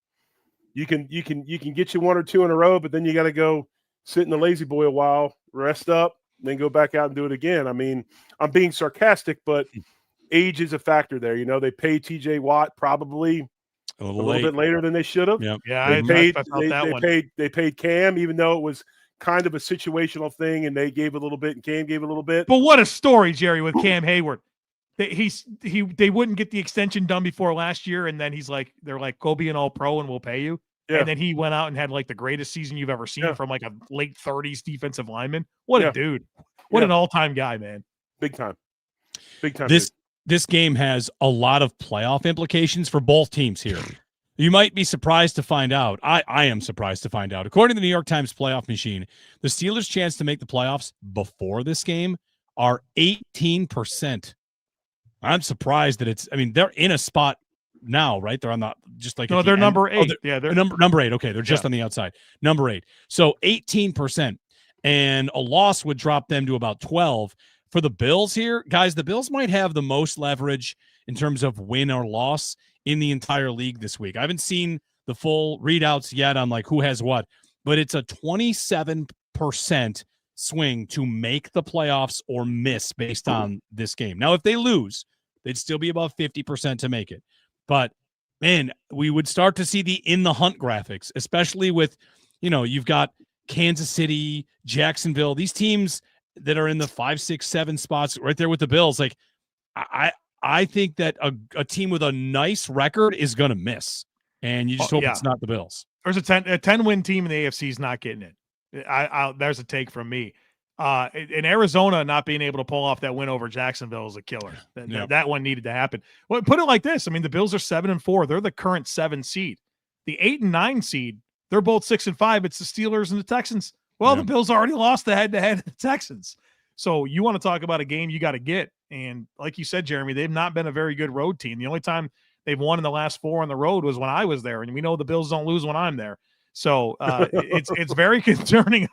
Speaker 3: You can get you 1 or 2 in a row, but then you got to go sit in the lazy boy a while, rest up, then go back out and do it again. I mean, I'm being sarcastic, but age is a factor there. They paid TJ Watt probably a little bit later than they should have.
Speaker 2: Yeah,
Speaker 3: they paid Cam, even though it was kind of a situational thing, and they gave a little bit, and Cam gave a little bit.
Speaker 2: But what a story, Jerry, with Cam Hayward. They wouldn't get the extension done before last year, and then they're like, go be an all-pro and we'll pay you. Yeah. And then he went out and had like the greatest season you've ever seen from like a late 30s defensive lineman. What a dude. What an all-time guy, man. Big time.
Speaker 1: This game has a lot of playoff implications for both teams here. You might be surprised to find out. I am surprised to find out. According to the New York Times playoff machine, the Steelers' chance to make the playoffs before this game are 18%. I'm surprised that they're in a spot now, right? They're on the
Speaker 2: they're number 8.
Speaker 1: They're number 8. Okay, they're just on the outside. Number 8. So 18%, and a loss would drop them to about 12. For the Bills here, guys, the Bills might have the most leverage in terms of win or loss in the entire league this week. I haven't seen the full readouts yet on like who has what, but it's a 27% swing to make the playoffs or miss based on this game. Now, if they lose, they'd still be above 50% to make it. But man, we would start to see the in the hunt graphics, especially with, you've got Kansas City, Jacksonville, these teams that are in the 5, 6, 7 spots right there with the Bills. Like, I think that a team with a nice record is going to miss, and you just hope it's not the Bills.
Speaker 2: There's a 10-win team in the AFC is not getting it. There's a take from me. In Arizona, not being able to pull off that win over Jacksonville is a killer. That one needed to happen. Well, put it like this. I mean, the Bills are 7-4. They're the current 7 seed. The 8 and 9 seed, they're both 6 and 5. It's the Steelers and the Texans. Well, the Bills already lost the head-to-head of the Texans. So you want to talk about a game you got to get. And like you said, Jeremy, they've not been a very good road team. The only time they've won in the last 4 on the road was when I was there. And we know the Bills don't lose when I'm there. So it's very concerning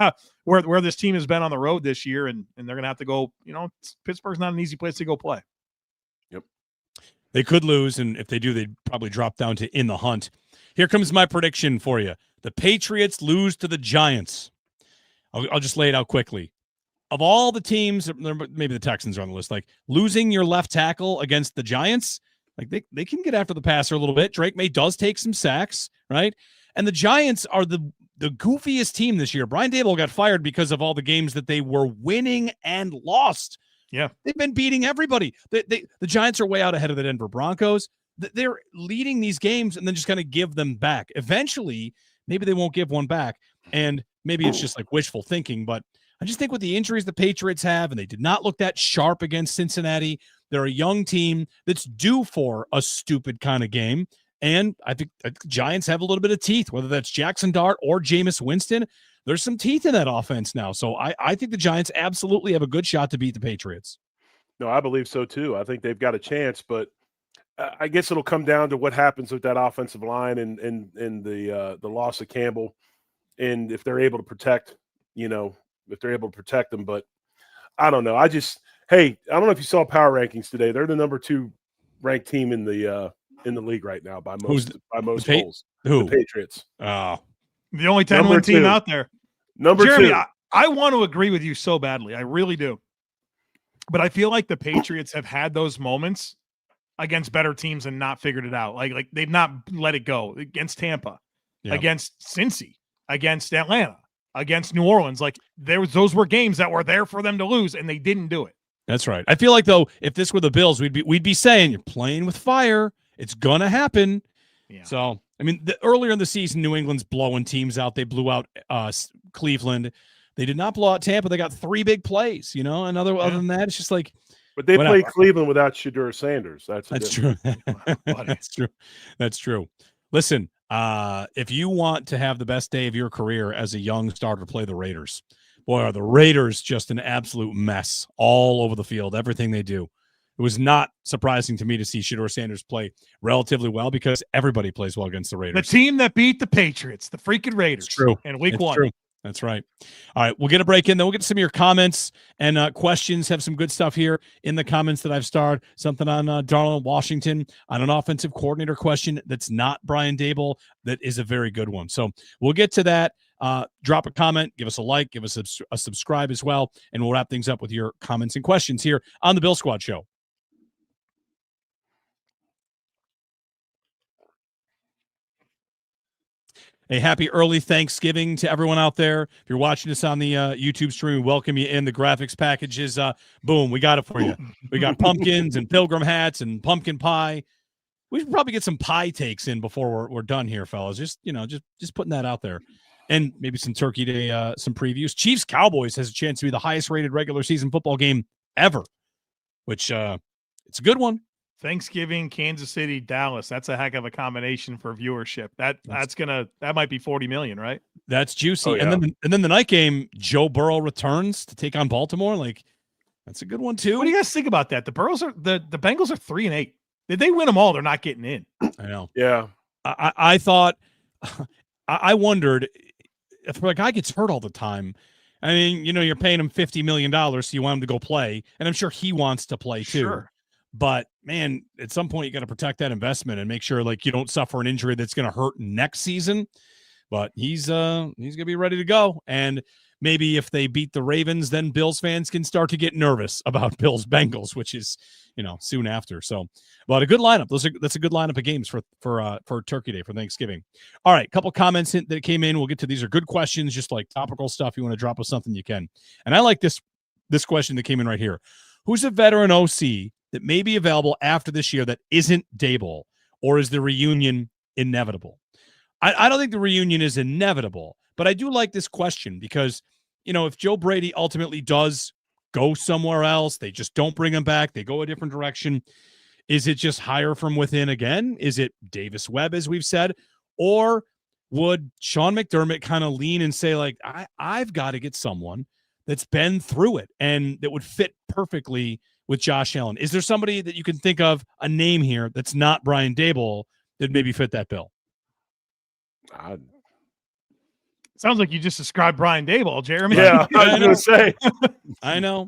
Speaker 2: where this team has been on the road this year. And they're going to have to go, Pittsburgh's not an easy place to go play.
Speaker 3: Yep.
Speaker 1: They could lose. And if they do, they'd probably drop down to in the hunt. Here comes my prediction for you. The Patriots lose to the Giants. I'll just lay it out quickly. Of all the teams, maybe the Texans are on the list, like losing your left tackle against the Giants, Like they can get after the passer a little bit. Drake May does take some sacks, right? And the Giants are the goofiest team this year. Brian Daboll got fired because of all the games that they were winning and lost.
Speaker 2: Yeah.
Speaker 1: They've been beating everybody. The Giants are way out ahead of the Denver Broncos. They're leading these games and then just kind of give them back. Eventually, maybe they won't give one back. And maybe it's just like wishful thinking, but I just think with the injuries the Patriots have, and they did not look that sharp against Cincinnati, they're a young team that's due for a stupid kind of game. And I think the Giants have a little bit of teeth, whether that's Jackson Dart or Jameis Winston. There's some teeth in that offense now. So I think the Giants absolutely have a good shot to beat the Patriots.
Speaker 3: No, I believe so too. I think they've got a chance, but I guess it'll come down to what happens with that offensive line and the loss of Campbell, and if they're able to protect, if they're able to protect them. But I don't know. I don't know if you saw power rankings today. They're the number 2 ranked team in the league right now by most polls.
Speaker 1: Who?
Speaker 3: The Patriots.
Speaker 1: Oh,
Speaker 2: the only 10-win team out there.
Speaker 3: Number
Speaker 2: Jeremy,
Speaker 3: 2.
Speaker 2: I want to agree with you so badly. I really do. But I feel like the Patriots have had those moments against better teams and not figured it out. Like they've not let it go against Tampa, against Cincy, against Atlanta, against New Orleans. Like those were games that were there for them to lose, and they didn't do it.
Speaker 1: That's right. I feel like though, if this were the Bills, we'd be saying you're playing with fire. It's gonna happen. Yeah. So I mean, earlier in the season, New England's blowing teams out. They blew out Cleveland. They did not blow out Tampa. They got 3 big plays. And other than that, it's just like.
Speaker 3: But they played Cleveland without Shedeur Sanders. That's
Speaker 1: true. That's true. That's true. Listen, if you want to have the best day of your career as a young starter, play the Raiders. Boy, are the Raiders just an absolute mess all over the field, everything they do. It was not surprising to me to see Shedeur Sanders play relatively well because everybody plays well against the Raiders.
Speaker 2: The team that beat the Patriots, the freaking Raiders.
Speaker 1: It's true.
Speaker 2: In week 1.
Speaker 1: True. That's right. All right, we'll get a break in, then we'll get some of your comments and questions. Have some good stuff here in the comments that I've starred. Something on Darnell Washington on an offensive coordinator question that's not Brian Daboll. That is a very good one. So we'll get to that. Drop a comment, give us a like, give us a subscribe as well, and we'll wrap things up with your comments and questions here on the Bill Squad Show. A happy early Thanksgiving to everyone out there. If you're watching us on the YouTube stream, we welcome you in. The graphics packages, boom, we got it for you. We got pumpkins and pilgrim hats and pumpkin pie. We should probably get some pie takes in before we're done here, fellas. Just putting that out there. And maybe some Turkey Day, some previews. Chiefs-Cowboys has a chance to be the highest-rated regular season football game ever, which it's a good one.
Speaker 2: Thanksgiving, Kansas City, Dallas. That's a heck of a combination for viewership. That might be 40 million, right?
Speaker 1: That's juicy.
Speaker 3: Oh, yeah.
Speaker 1: And then the night game, Joe Burrow returns to take on Baltimore. Like, that's a good one too.
Speaker 2: What do you guys think about that? The Bengals are 3-8. Did they win them all? They're not getting in.
Speaker 1: I know.
Speaker 3: Yeah.
Speaker 1: I thought I wondered if a guy gets hurt all the time. I mean, you're paying him $50 million, so you want him to go play, and I'm sure he wants to play too.
Speaker 2: Sure.
Speaker 1: But man, at some point you got to protect that investment and make sure you don't suffer an injury that's going to hurt next season. But he's going to be ready to go. And maybe if they beat the Ravens, then Bills fans can start to get nervous about Bills Bengals, which is soon after. So, but a good lineup. That's a good lineup of games for Turkey Day, for Thanksgiving. All right, couple comments that came in. We'll get to these. Are good questions, just like topical stuff. You want to drop us something, you can. And I like this question that came in right here. Who's a veteran OC that may be available after this year that isn't Daboll, or is the reunion inevitable? I don't think the reunion is inevitable, but I do like this question because, if Joe Brady ultimately does go somewhere else, they just don't bring him back, they go a different direction, is it just hire from within again? Is it Davis Webb, as we've said? Or would Sean McDermott kind of lean and say, like, I've got to get someone that's been through it and that would fit perfectly with Josh Allen? Is there somebody that you can think of, a name here that's not Brian Daboll, that maybe fit that bill?
Speaker 2: Sounds like you just described Brian Daboll, Jeremy.
Speaker 3: Yeah, I was going to say.
Speaker 1: I know.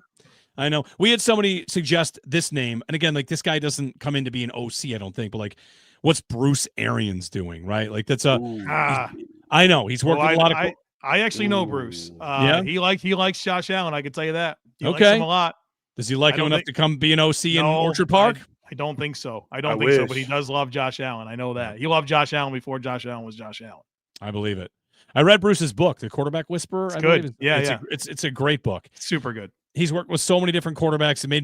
Speaker 1: We had somebody suggest this name, and again, this guy doesn't come in to be an OC, I don't think, but what's Bruce Arians doing, right? That's I know he's working a lot of.
Speaker 2: I actually know Bruce.
Speaker 1: Yeah,
Speaker 2: he likes Josh Allen. I can tell you that. He
Speaker 1: okay,
Speaker 2: likes him a lot.
Speaker 1: Does he like him enough to come be an OC in Orchard Park?
Speaker 2: I don't think so. I
Speaker 3: I
Speaker 2: don't think so, but he
Speaker 3: wish.
Speaker 2: does love Josh Allen. I know that. He loved Josh Allen before Josh Allen was Josh Allen.
Speaker 1: I believe it. I read Bruce's book, The Quarterback Whisperer.
Speaker 2: It's
Speaker 1: I
Speaker 2: good.
Speaker 1: believe.
Speaker 2: Yeah.
Speaker 1: It's a great book.
Speaker 2: Super good.
Speaker 1: He's worked with so many different quarterbacks. It made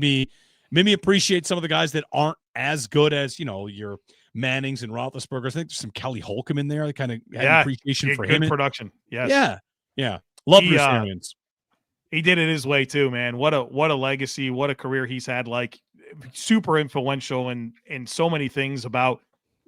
Speaker 1: me appreciate some of the guys that aren't as good as, your Mannings and Roethlisbergers. I think there's some Kelly Holcomb in there. I kind of had an appreciation for
Speaker 2: good
Speaker 1: him.
Speaker 2: production. Yes.
Speaker 1: Yeah. Love Bruce Arians.
Speaker 2: He did it his way too, man. What a legacy, what a career he's had. Like, super influential in so many things about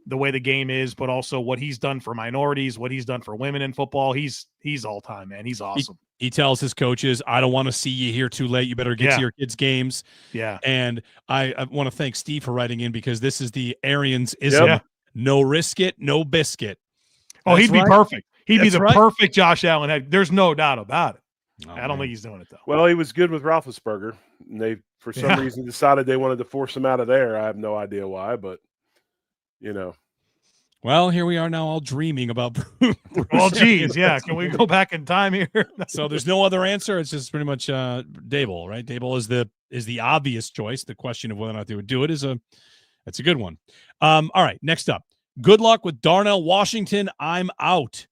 Speaker 2: the way the game is, but also what he's done for minorities, what he's done for women in football. He's all time, man. He's awesome.
Speaker 1: He tells his coaches, I don't want to see you here too late. You better get to your kids' games.
Speaker 2: Yeah.
Speaker 1: And I want to thank Steve for writing in, because this is the Arians-ism. Yep. No risk it, no biscuit.
Speaker 2: Oh, he'd be perfect. He'd be the perfect Josh Allen. There's no doubt about it.
Speaker 1: Oh,
Speaker 2: I don't think he's doing it, though.
Speaker 3: Well, he was good with Roethlisberger, and they, for some reason, decided they wanted to force him out of there. I have no idea why, but,
Speaker 1: Well, here we are now all dreaming about Bruce.
Speaker 2: Well, geez, yeah. Can we go back in time here?
Speaker 1: So there's no other answer. It's just pretty much Dable, right? Dable is the obvious choice. The question of whether or not they would do it that's a good one. All right, next up. Good luck with Darnell Washington. I'm out.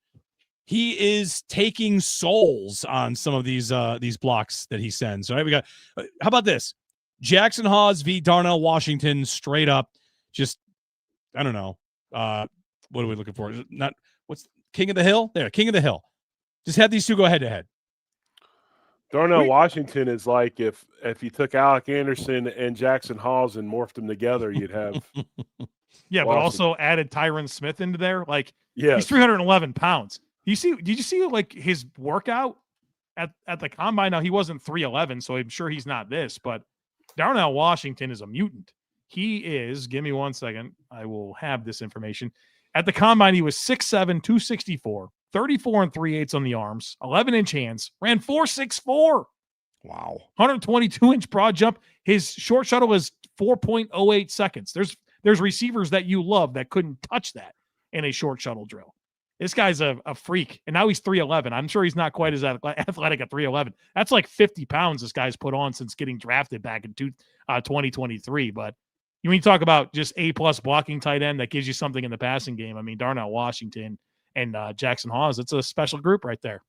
Speaker 1: He is taking souls on some of these blocks that he sends. All right, we got. How about this? Jackson Hawes v. Darnell Washington, straight up. Just, I don't know. What are we looking for? What's King of the Hill? There, King of the Hill. Just have these two go head to head.
Speaker 3: Darnell Washington is like if you took Alec Anderson and Jackson Hawes and morphed them together, you'd have.
Speaker 2: Yeah, but also added Tyron Smith into there. Like,
Speaker 3: he's
Speaker 2: 311 pounds. Did you see like his workout at the combine? Now, he wasn't 311, so I'm sure he's not this, but Darnell Washington is a mutant. He is, give me 1 second, I will have this information. At the combine, he was 6'7", 264, 34 3/8 on the arms, 11-inch hands, ran 4.64.
Speaker 1: Wow.
Speaker 2: 122-inch broad jump. His short shuttle was 4.08 seconds. There's receivers that you love that couldn't touch that in a short shuttle drill. This guy's a freak, and now he's 311. I'm sure he's not quite as athletic at 311. That's like 50 pounds this guy's put on since getting drafted back in 2023. But when you talk about just A-plus blocking tight end that gives you something in the passing game, I mean, Darnell Washington and Jackson Hawes, it's a special group right there.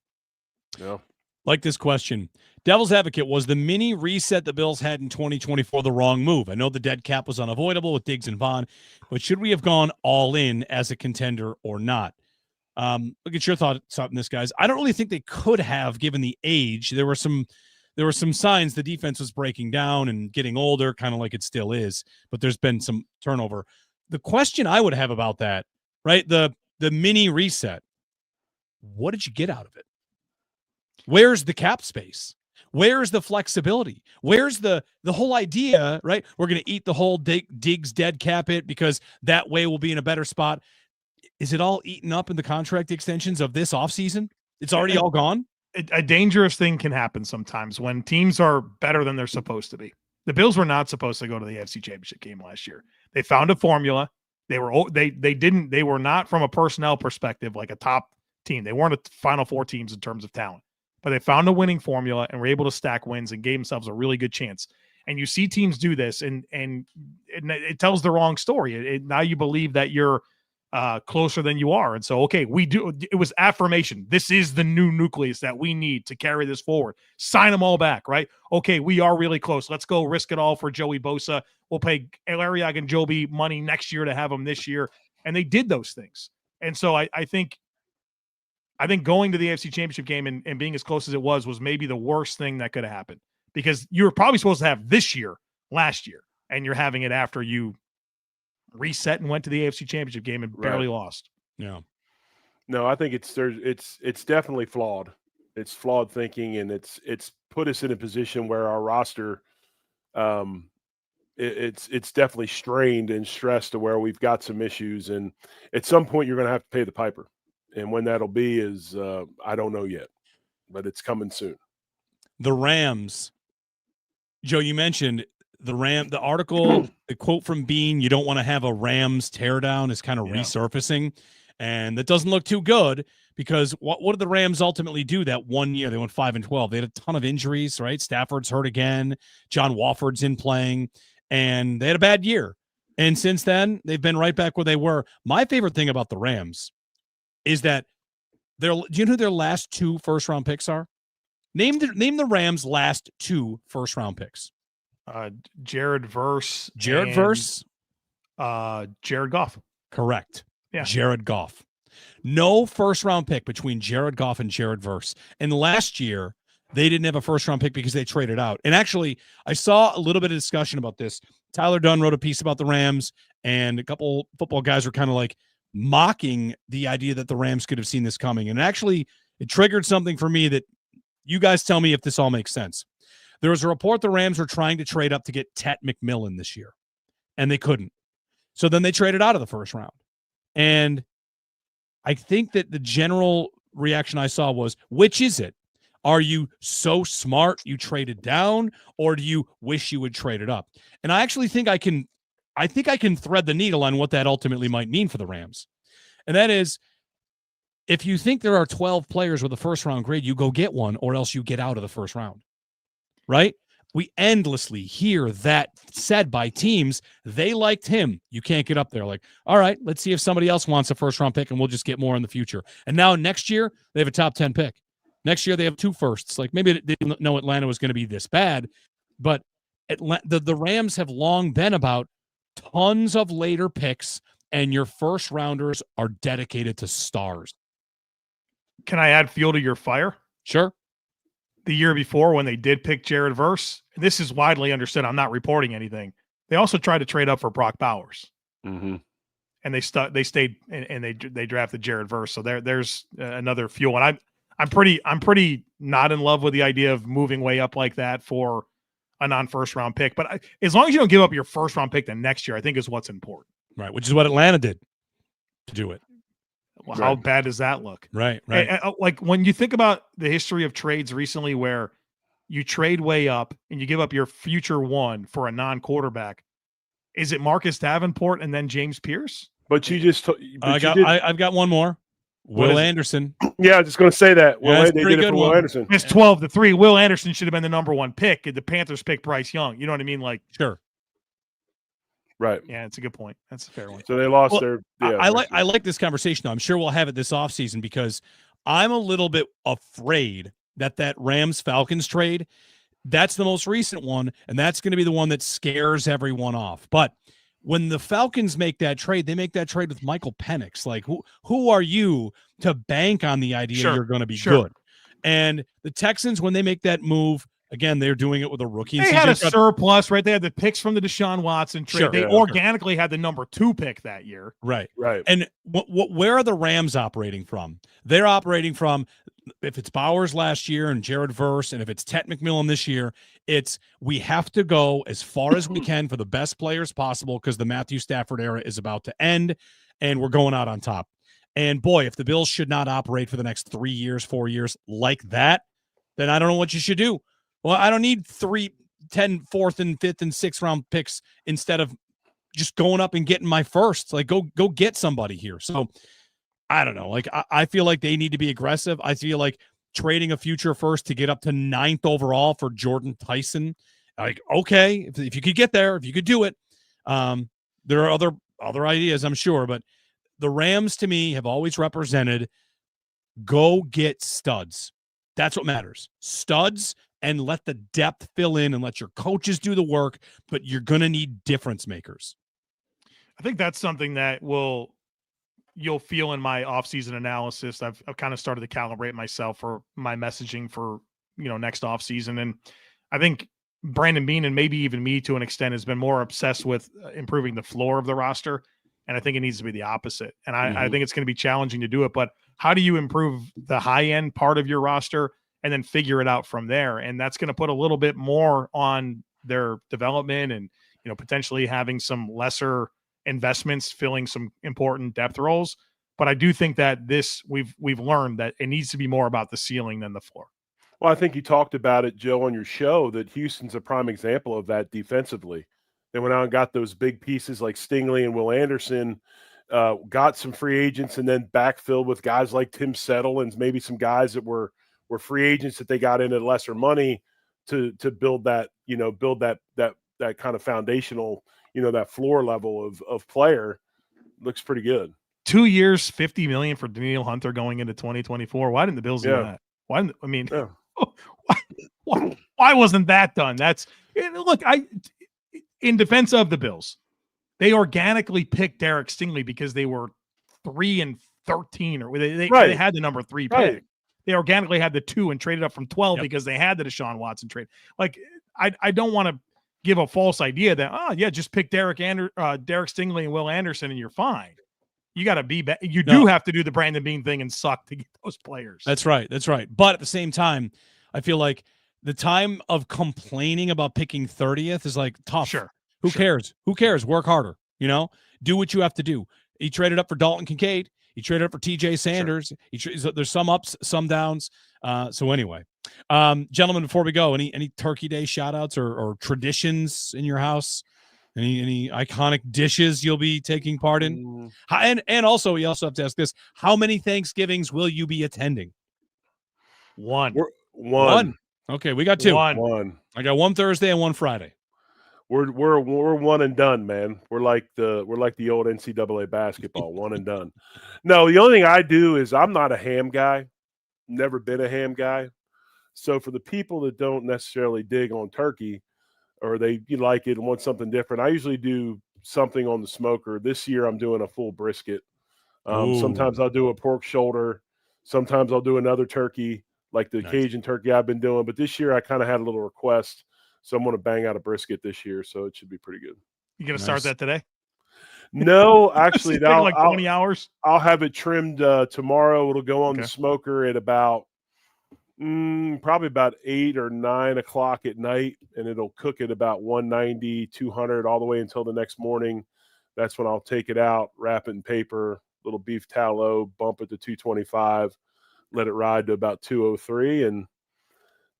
Speaker 3: Yeah.
Speaker 1: Like this question. Devil's advocate, was the mini reset the Bills had in 2024 the wrong move? I know the dead cap was unavoidable with Diggs and Vaughn, but should we have gone all in as a contender or not? Look at your thoughts on this, guys. I don't really think they could have, given the age. There were some signs the defense was breaking down and getting older, kind of like it still is, but there's been some turnover. The question I would have about that, right? The mini reset, what did you get out of it? Where's the cap space? Where's the flexibility? Where's the whole idea, right? We're going to eat the whole Diggs dead cap it because that way we'll be in a better spot. Is it all eaten up in the contract extensions of this offseason? It's already all gone?
Speaker 2: A dangerous thing can happen sometimes when teams are better than they're supposed to be. The Bills were not supposed to go to the AFC Championship game last year. They found a formula. They were not, from a personnel perspective, like a top team. They weren't a Final Four teams in terms of talent, but they found a winning formula and were able to stack wins and gave themselves a really good chance. And you see teams do this, and it tells the wrong story. Now you believe that you're closer than you are. And so, okay, it was affirmation. This is the new nucleus that we need to carry this forward. Sign them all back, right? Okay, we are really close. Let's go risk it all for Joey Bosa. We'll pay Larry Ogunjobi money next year to have him this year. And they did those things. And so I think going to the AFC Championship game and being as close as it was maybe the worst thing that could have happened, because you were probably supposed to have this year, last year, and you're having it after you reset and went to the AFC Championship game and barely lost.
Speaker 1: Yeah.
Speaker 3: No, I think it's definitely flawed. It's flawed thinking, and it's put us in a position where our roster, it's definitely strained and stressed to where we've got some issues, and at some point you're going to have to pay the piper. And when that'll be is I don't know yet, but it's coming soon.
Speaker 1: The Rams, Joe, you mentioned the article, the quote from Beane, you don't want to have a Rams teardown, is kind of resurfacing. And that doesn't look too good, because what did the Rams ultimately do that one year? They went 5-12. They had a ton of injuries, right? Stafford's hurt again. John Wofford's in playing, and they had a bad year. And since then, they've been right back where they were. My favorite thing about the Rams is that do you know who their last 2 first-round picks are? Name the Rams' last 2 first-round picks.
Speaker 2: Jared Verse.
Speaker 1: Jared Verse.
Speaker 2: Jared Goff.
Speaker 1: Correct.
Speaker 2: Yeah.
Speaker 1: Jared Goff. No first-round pick between Jared Goff and Jared Verse. And last year, they didn't have a first-round pick because they traded out. And actually, I saw a little bit of discussion about this. Tyler Dunn wrote a piece about the Rams, and a couple football guys were kind of like mocking the idea that the Rams could have seen this coming. And actually, it triggered something for me that you guys tell me if this all makes sense. There was a report the Rams were trying to trade up to get Tet McMillan this year, and they couldn't. So then they traded out of the first round. And I think that the general reaction I saw was, which is it? Are you so smart you traded down, or do you wish you would trade it up? And I actually think I can thread the needle on what that ultimately might mean for the Rams. And that is, if you think there are 12 players with a first-round grade, you go get one, or else you get out of the first round, right? We endlessly hear that said by teams. They liked him. You can't get up there. Like, all right, let's see if somebody else wants a first-round pick, and we'll just get more in the future. And now next year, they have a top 10 pick. Next year, they have 2 firsts. Like, maybe they didn't know Atlanta was going to be this bad, but the Rams have long been about tons of later picks, and your first-rounders are dedicated to stars.
Speaker 2: Can I add fuel to your fire?
Speaker 1: Sure.
Speaker 2: The year before, when they did pick Jared Verse, this is widely understood. I'm not reporting anything. They also tried to trade up for Brock Bowers, and they stayed and they drafted Jared Verse. So there's another fuel. And I'm pretty not in love with the idea of moving way up like that for a non-first round pick. But as long as you don't give up your first round pick the next year, I think is what's important.
Speaker 1: Right, which is what Atlanta did to do it.
Speaker 2: Well, how bad does that look?
Speaker 1: Right.
Speaker 2: Like when you think about the history of trades recently where you trade way up and you give up your future one for a non-quarterback, is it Marcus Davenport and then James Pierce?
Speaker 3: But you just
Speaker 1: I've got one more. Will Anderson.
Speaker 3: Yeah, I was just going to say that.
Speaker 1: Yeah,
Speaker 3: they did it for Will Anderson.
Speaker 2: It's 12-3. Will Anderson should have been the number 1 pick. The Panthers picked Bryce Young. You know what I mean? Like,
Speaker 1: sure.
Speaker 3: Right.
Speaker 2: Yeah, it's a good point. That's a fair one.
Speaker 3: So they lost their. Yeah,
Speaker 1: I like this conversation, though. I'm sure we'll have it this offseason because I'm a little bit afraid that Rams-Falcons trade, that's the most recent one, and that's going to be the one that scares everyone off. But when the Falcons make that trade, they make that trade with Michael Penix. Like, who are you to bank on the idea you're going to be good? And the Texans, when they make that move, again, they're doing it with a rookie.
Speaker 2: They had a surplus, right? They had the picks from the Deshaun Watson trade. They organically had the number 2 pick that year.
Speaker 1: Right. And where are the Rams operating from? They're operating from, if it's Bowers last year and Jared Verse, and if it's Tet McMillan this year, it's we have to go as far as we can for the best players possible because the Matthew Stafford era is about to end, and we're going out on top. And, boy, if the Bills should not operate for the next 3 years, 4 years like that, then I don't know what you should do. Well, I don't need 3, 10, 4th, and 5th, and 6th round picks instead of just going up and getting my first. Like, go get somebody here. So, I don't know. Like, I feel like they need to be aggressive. I feel like trading a future first to get up to 9th overall for Jordan Tyson. Like, okay, if you could get there, if you could do it. There are other ideas, I'm sure, but the Rams, to me, have always represented go get studs. That's what matters. Studs, and let the depth fill in and let your coaches do the work, but you're going to need difference makers.
Speaker 2: I think that's something that you'll feel in my offseason analysis. I've kind of started to calibrate myself for my messaging for, next offseason. And I think Brandon Beane, and maybe even me to an extent, has been more obsessed with improving the floor of the roster. And I think it needs to be the opposite. And I think it's going to be challenging to do it, but how do you improve the high end part of your roster and then figure it out from there? And that's going to put a little bit more on their development and, potentially having some lesser investments, filling some important depth roles. But I do think that we've learned that it needs to be more about the ceiling than the floor.
Speaker 3: Well, I think you talked about it, Joe, on your show, that Houston's a prime example of that defensively. They went out and got those big pieces like Stingley and Will Anderson, got some free agents, and then backfilled with guys like Tim Settle and maybe some guys that were free agents that they got in at lesser money to build that, that kind of foundational, that floor level of player, looks pretty good.
Speaker 2: 2 years, $50 million for Danielle Hunter going into 2024. Why didn't the Bills do that? Why didn't, I mean, why wasn't that done? Look, in defense of the Bills, they organically picked Derek Stingley because they were 3-13, or they had the number 3 pick.
Speaker 3: Right.
Speaker 2: They organically had the 2 and traded up from 12 because they had the Deshaun Watson trade. Like, I don't want to give a false idea that, just pick Derek Stingley and Will Anderson and you're fine. You got to be you do have to do the Brandon Beane thing and suck to get those players.
Speaker 1: That's right. But at the same time, I feel like the time of complaining about picking 30th is like tough.
Speaker 2: Sure.
Speaker 1: Who cares? Who cares? Work harder. Do what you have to do. He traded up for Dalton Kincaid. He traded up for TJ Sanders. Sure. There's some ups, some downs. So anyway, gentlemen, before we go, any Turkey Day shout outs or traditions in your house? Any iconic dishes you'll be taking part in? And also, we also have to ask this: how many Thanksgivings will you be attending?
Speaker 2: One.
Speaker 3: One.
Speaker 1: Okay, we got 2.
Speaker 3: One.
Speaker 1: I got 1 Thursday and 1 Friday.
Speaker 3: We're one and done, man. We're like the old NCAA basketball, one and done. No, the only thing I do is I'm not a ham guy. Never been a ham guy. So for the people that don't necessarily dig on turkey, or you like it and want something different, I usually do something on the smoker. This year I'm doing a full brisket. Sometimes I'll do a pork shoulder. Sometimes I'll do another turkey, like the Cajun turkey I've been doing. But this year I kind of had a little request. So I'm going to bang out a brisket this year. So it should be pretty good.
Speaker 2: You going to start that today?
Speaker 3: No, actually,
Speaker 2: that'll like 20 hours.
Speaker 3: I'll have it trimmed tomorrow. It'll go on the smoker at about probably about 8 or 9 o'clock at night, and it'll cook at about 190, 200 all the way until the next morning. That's when I'll take it out, wrap it in paper, little beef tallow, bump it to 225, let it ride to about 203, and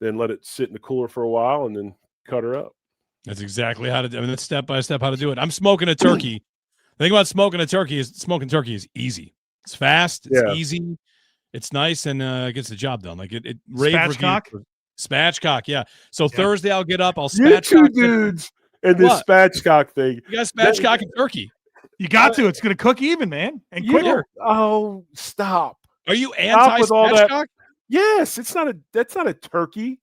Speaker 3: then let it sit in the cooler for a while, and then cut her up.
Speaker 1: That's exactly how to do it. I mean, that's step by step how to do it. I'm smoking a turkey. The thing about smoking turkey is easy. It's fast. It's easy. It's nice, and it gets the job done. Like it
Speaker 2: spatchcock?
Speaker 1: Spatchcock, yeah. So Thursday I'll get up. I'll spatchcock.
Speaker 3: You two dudes and this spatchcock thing.
Speaker 1: You got spatchcock and turkey.
Speaker 2: You got to. It's going to cook even, man, and quicker.
Speaker 3: Oh, stop!
Speaker 1: Are you anti-spatchcock?
Speaker 3: Yes, that's not a turkey.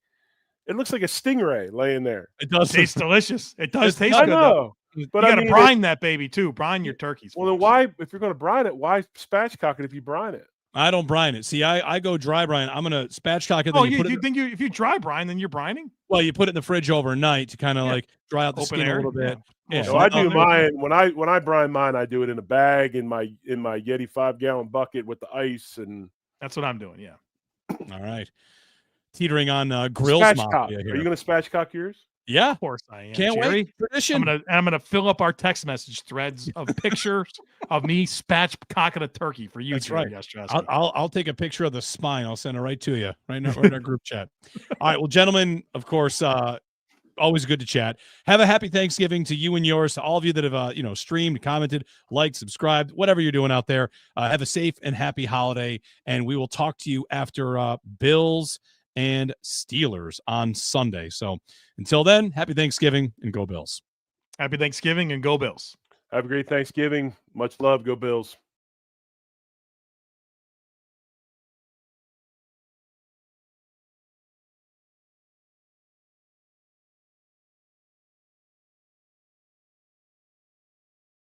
Speaker 3: It looks like a stingray laying there.
Speaker 1: It does
Speaker 2: taste delicious. It does taste good.
Speaker 3: Though.
Speaker 2: But you got to brine that baby too. Brine your turkeys.
Speaker 3: Well, then why, if you're going to brine it, why spatchcock it if you brine it?
Speaker 1: I don't brine it. See, I go dry brine. I'm going to spatchcock it.
Speaker 2: Oh, if you dry brine, then you're brining?
Speaker 1: Well, you put it in the fridge overnight to kind of like dry out the skin a little bit.
Speaker 3: Yeah. So I do mine when I brine mine. I do it in a bag in my Yeti 5-gallon bucket with the ice, and
Speaker 2: that's what I'm doing. Yeah.
Speaker 1: All right. Teetering on grills.
Speaker 3: Are you going to spatchcock yours?
Speaker 1: Yeah,
Speaker 2: of course I am.
Speaker 1: Can't
Speaker 2: Jerry.
Speaker 1: wait. Tradition.
Speaker 2: I'm gonna fill up our text message threads of pictures of me spatchcocking a turkey for you.
Speaker 1: That's
Speaker 2: Jerry
Speaker 1: right. I'll take a picture of the spine. I'll send it right to you right now in our group chat. All right. Well, gentlemen, of course, always good to chat. Have a happy Thanksgiving to you and yours, to all of you that have streamed, commented, liked, subscribed, whatever you're doing out there. Have a safe and happy holiday, and we will talk to you after Bills and Steelers on Sunday. So until then, happy Thanksgiving and go Bills.
Speaker 2: Happy Thanksgiving and go Bills.
Speaker 3: Have a great Thanksgiving. Much love. Go Bills.